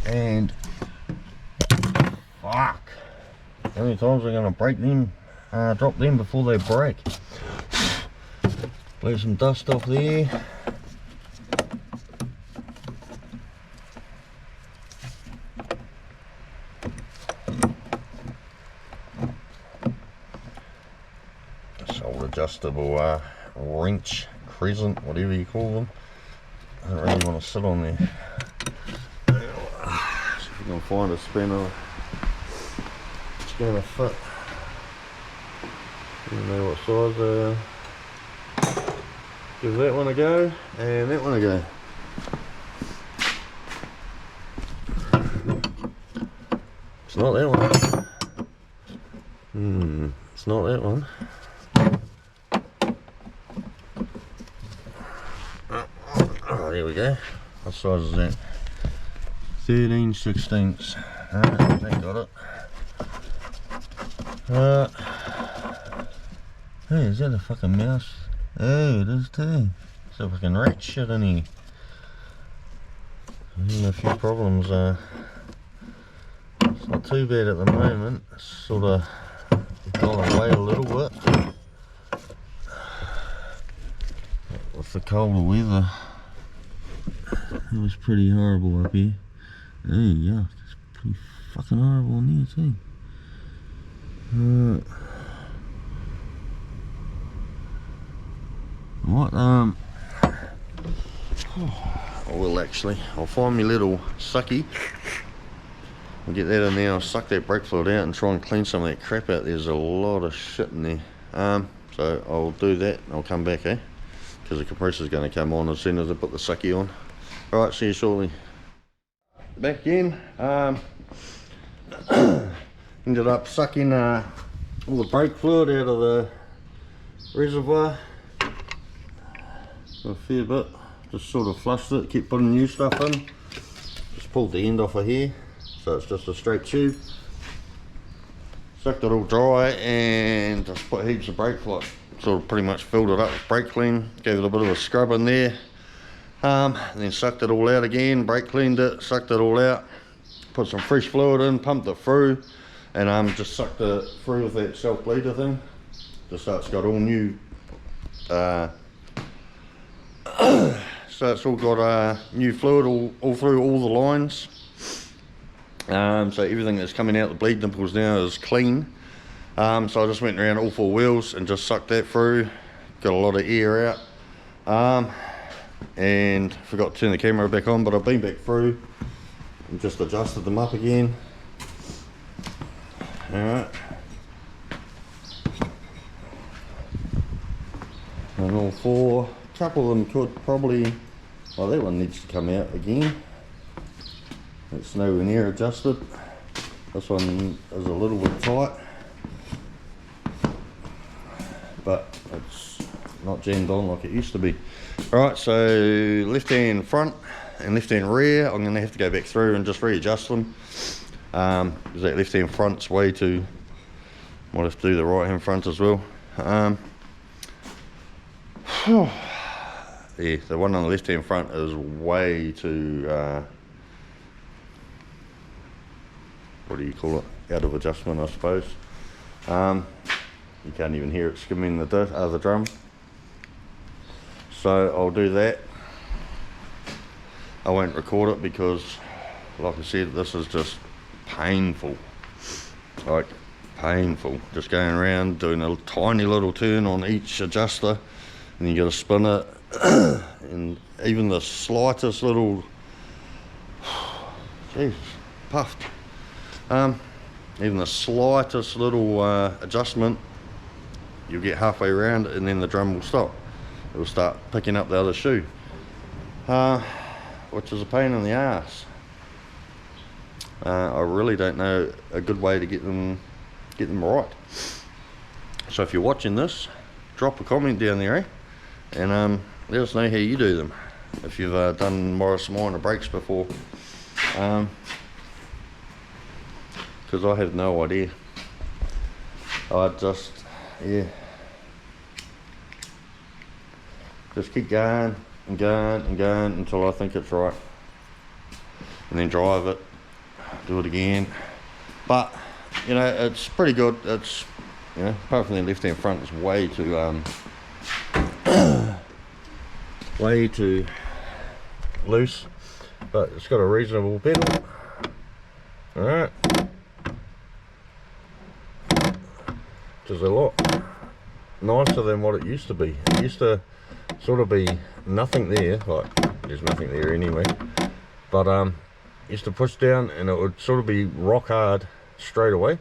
And fuck. How many times are we going to break them? Drop them before they break. Blow some dust off there. Old adjustable wrench, crescent, whatever you call them. I don't really want to sit on there. See if we can find a spanner. It's going to fit. I don't know what size they are. Give that one a go and that one a go. It's not that one. It's not that one. Oh, there we go. What size is that? 13/16. That got it. Hey, is that a fucking mouse? Oh, it is too. There's a fucking rat shit in here. I'm having a few problems. It's not too bad at the moment. It's sort of gone away a little bit with the colder weather. It was pretty horrible up here. Hey, yeah, it's pretty fucking horrible in here too. What? I will actually. I'll find my little sucky. I'll get that in there. I'll suck that brake fluid out and try and clean some of that crap out. There's a lot of shit in there. So I'll do that and I'll come back, because the compressor's going to come on as soon as I put the sucky on. Alright, see you shortly. Back again. Ended up sucking all the brake fluid out of the reservoir. A fair bit. Just sort of flushed it, keep putting new stuff in. Just pulled the end off of here, so it's just a straight tube. Sucked it all dry and just put heaps of brake fluid. Sort of pretty much filled it up with brake clean, gave it a bit of a scrub in there. And then sucked it all out again, brake cleaned it, sucked it all out, put some fresh fluid in, pumped it through, and just sucked it through with that self bleeder thing. Just so it's got all new so it's all got new fluid all through all the lines. So everything that's coming out the bleed nipples now is clean. So I just went around all 4 wheels and just sucked that through. Got a lot of air out. And forgot to turn the camera back on, but I've been back through and just adjusted them up again. Alright. And all 4. A couple of them could probably, well, that one needs to come out again. It's nowhere near adjusted. This one is a little bit tight, but it's not jammed on like it used to be. Alright, so left hand front and left hand rear, I'm going to have to go back through and just readjust them. Because that left hand front's way too, might have to do the right hand front as well. Yeah, the one on the left hand front is way too, what do you call it, out of adjustment I suppose. You can't even hear it skimming the drum. So I'll do that. I won't record it because, like I said, this is just painful. Like, painful. Just going around doing a tiny little turn on each adjuster, and you got to spin it. And even the slightest little, jeez, puffed. Even the slightest little adjustment, you'll get halfway around and then the drum will stop. It will start picking up the other shoe, which is a pain in the ass. I really don't know a good way to get them right. So if you're watching this, drop a comment down there, and let us know how you do them. If you've done Morris Minor brakes before, because I have no idea. I just, yeah, just keep going and going and going until I think it's right, and then drive it, do it again. But you know, it's pretty good. It's, you know, apart from the left hand front, it's way too way too loose, but it's got a reasonable pedal. Alright, which is a lot nicer than what it used to be. It used to sort of be nothing there, like there's nothing there anyway, but used to push down and it would sort of be rock hard straight away.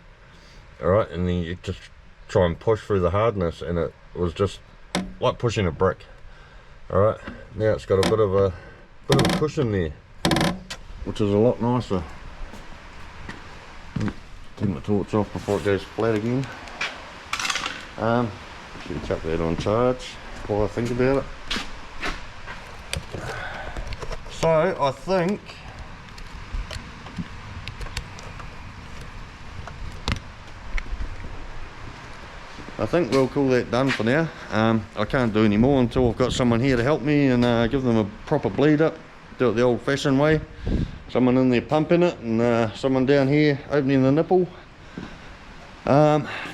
Alright, and then you just try and push through the hardness and it was just like pushing a brick. Alright, now it's got a bit of a cushion there, which is a lot nicer. Take my torch off before it goes flat again. Should chuck that on charge while I think about it. So I think we'll call that done for now. I can't do any more until I've got someone here to help me and give them a proper bleed up, do it the old fashioned way. someone in there pumping it, and someone down here opening the nipple,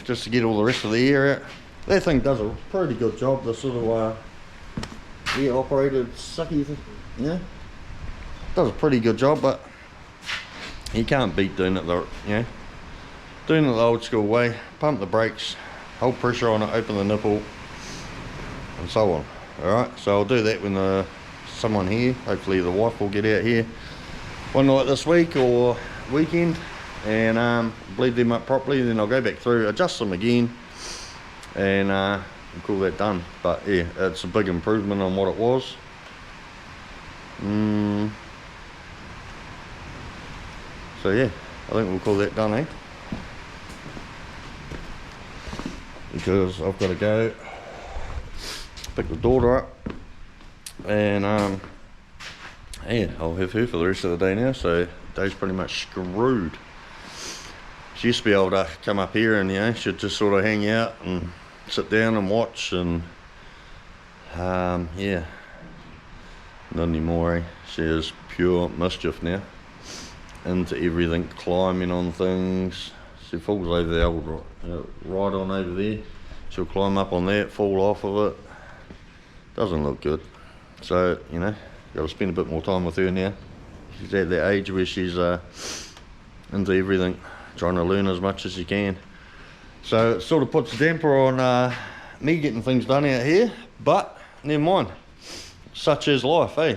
just to get all the rest of the air out. That thing does a pretty good job, the sort of air operated sucky thing, you know. Does a pretty good job, but you can't beat doing it the, doing it the old school way. Pump the brakes, hold pressure on it, open the nipple, and so on. Alright, so I'll do that when someone here, hopefully the wife will get out here one night this week or weekend, and bleed them up properly. Then I'll go back through, adjust them again, and we'll call that done. But yeah, it's a big improvement on what it was. So yeah, I think we'll call that done, eh? Because I've got to go pick the daughter up, and yeah, I'll have her for the rest of the day now, so the day's pretty much screwed. She used to be able to come up here and, she'd just sort of hang out and sit down and watch, and yeah, not anymore, eh? She is pure mischief now, into everything, climbing on things. She falls over the old right on over there, she'll climb up on that, fall off of it. Doesn't look good. So, got to spend a bit more time with her now. She's at that age where she's into everything, trying to learn as much as she can. So it sort of puts a damper on me getting things done out here, but never mind. Such is life, eh?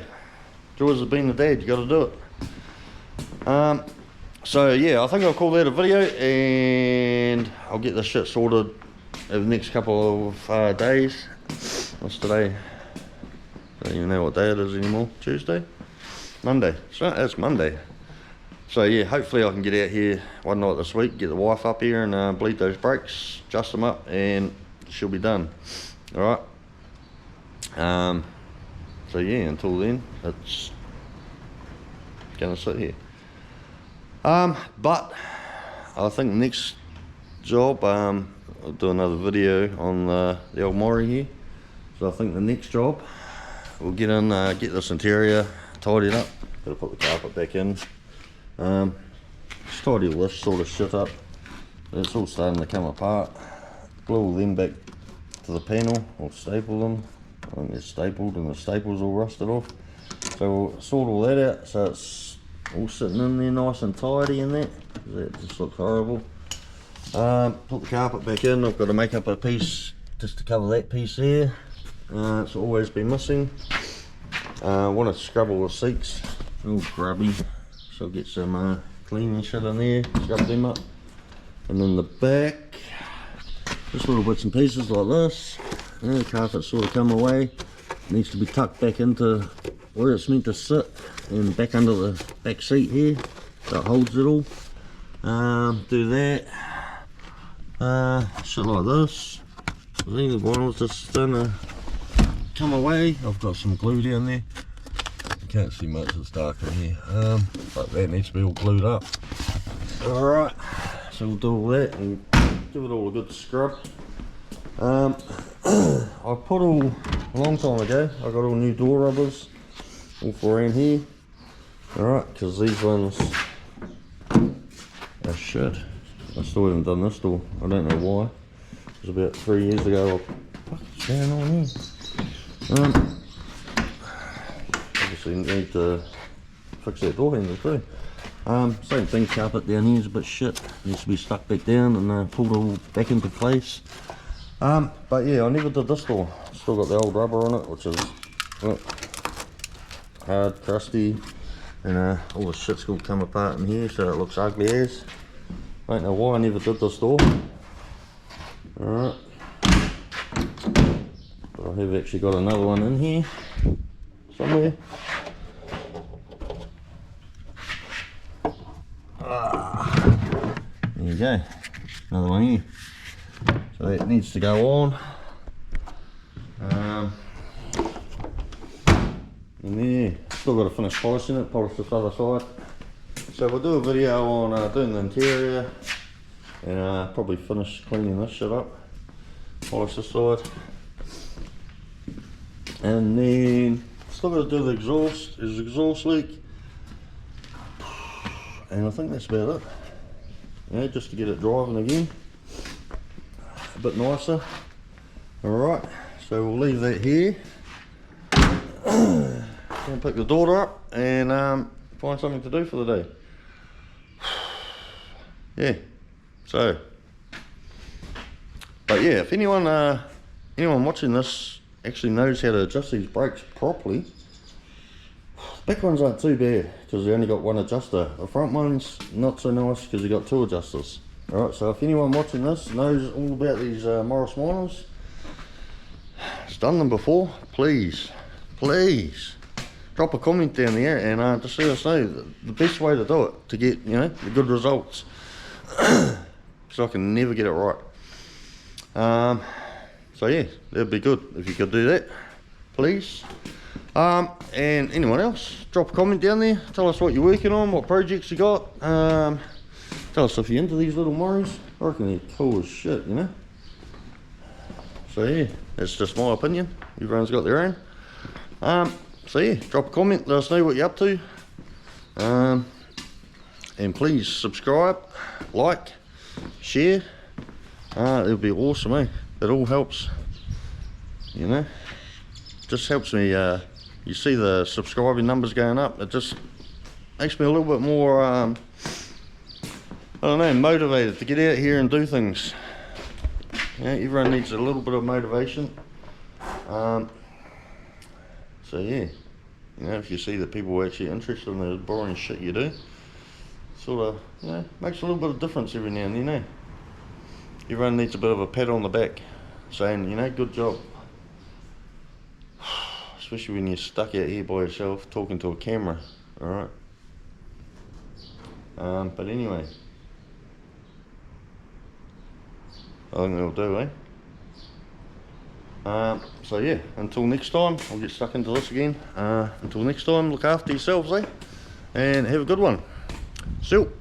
Joys of being a dad, you got to do it. So yeah, I think I'll call that a video, and I'll get this shit sorted over the next couple of days. What's today? I don't even know what day it is anymore. Tuesday? Monday. So it's Monday. So yeah, hopefully I can get out here one night this week, get the wife up here and bleed those brakes, adjust them up, and she'll be done. Alright. So yeah, until then, it's gonna sit here. But I think next job, I'll do another video on the old Maury here. So I think the next job, we'll get in, get this interior tidied up. Gotta put the carpet back in. Just tidy all this sort of shit up. It's all starting to come apart. Glue all them back to the panel, or staple them. I think they're stapled and the staples all rusted off. So we'll sort all that out so it's all sitting in there nice and tidy and that. That just looks horrible. Put the carpet back in. I've got to make up a piece just to cover that piece there. It's always been missing. I want to scrub all the seats, all grubby, so I'll get some cleaning shit in there, scrub them up. And then the back, just little bits and pieces like this. And the carpet's sort of come away, needs to be tucked back into where it's meant to sit, and back under the back seat here, so it holds it all. Do that, shit like this. I think the vinyl's just starting to come away. I've got some glue down there. You can't see much, it's dark in here. But that needs to be all glued up. Alright, so we'll do all that and give it all a good scrub. I put all, a long time ago, I got all new door rubbers all for around here. Alright, because these ones are shit. I still haven't done this door, I don't know why. It was about 3 years ago. What's going on here? Obviously need to fix that door handle too. Same thing, carpet down here is a bit shit. Needs to be stuck back down and pulled all back into place. But yeah, I never did this door. Still got the old rubber on it, which is hard, crusty, and all the shit's gonna come apart in here, so it looks ugly as. I don't know why I never did this door. Alright. But I have actually got another one in here somewhere. There you go. Another one here. So that needs to go on. And there, still got to finish polishing it, polish this other side. So we'll do a video on doing the interior, and probably finish cleaning this shit up, polish this side. And then still got to do the exhaust. There's an exhaust leak. And I think that's about it. Yeah, just to get it driving again. A bit nicer. Alright, so we'll leave that here. Go and pick the daughter up and find something to do for the day. Yeah, so. But yeah, if anyone watching this actually knows how to adjust these brakes properly, the back ones aren't too bad because they only got one adjuster. The front one's not so nice because they got two adjusters. Alright, so if anyone watching this knows all about these Morris Minors, has done them before, please drop a comment down there and just let us know the best way to do it to get, you know, the good results. Because I can never get it right. So yeah, that'd be good if you could do that, please. And anyone else, drop a comment down there, tell us what you're working on, what projects you got. Tell us if you're into these little Morris. I reckon they're cool as shit, you know. So yeah, that's just my opinion, everyone's got their own. So yeah, drop a comment, let us know what you're up to. And please subscribe, like, share. It'll be awesome, eh? It all helps, you know. Just helps me, you see the subscribing numbers going up, it just makes me a little bit more, I don't know, motivated to get out here and do things. You know, everyone needs a little bit of motivation. So yeah, you know, if you see that people are actually interested in the boring shit you do, sort of, you know, makes a little bit of difference every now and then, eh? Everyone needs a bit of a pat on the back, saying, you know, good job. Especially when you're stuck out here by yourself, talking to a camera, alright? But anyway, I think that'll do, eh? So yeah, until next time, I'll get stuck into this again. Until next time, look after yourselves, eh? And have a good one. See you.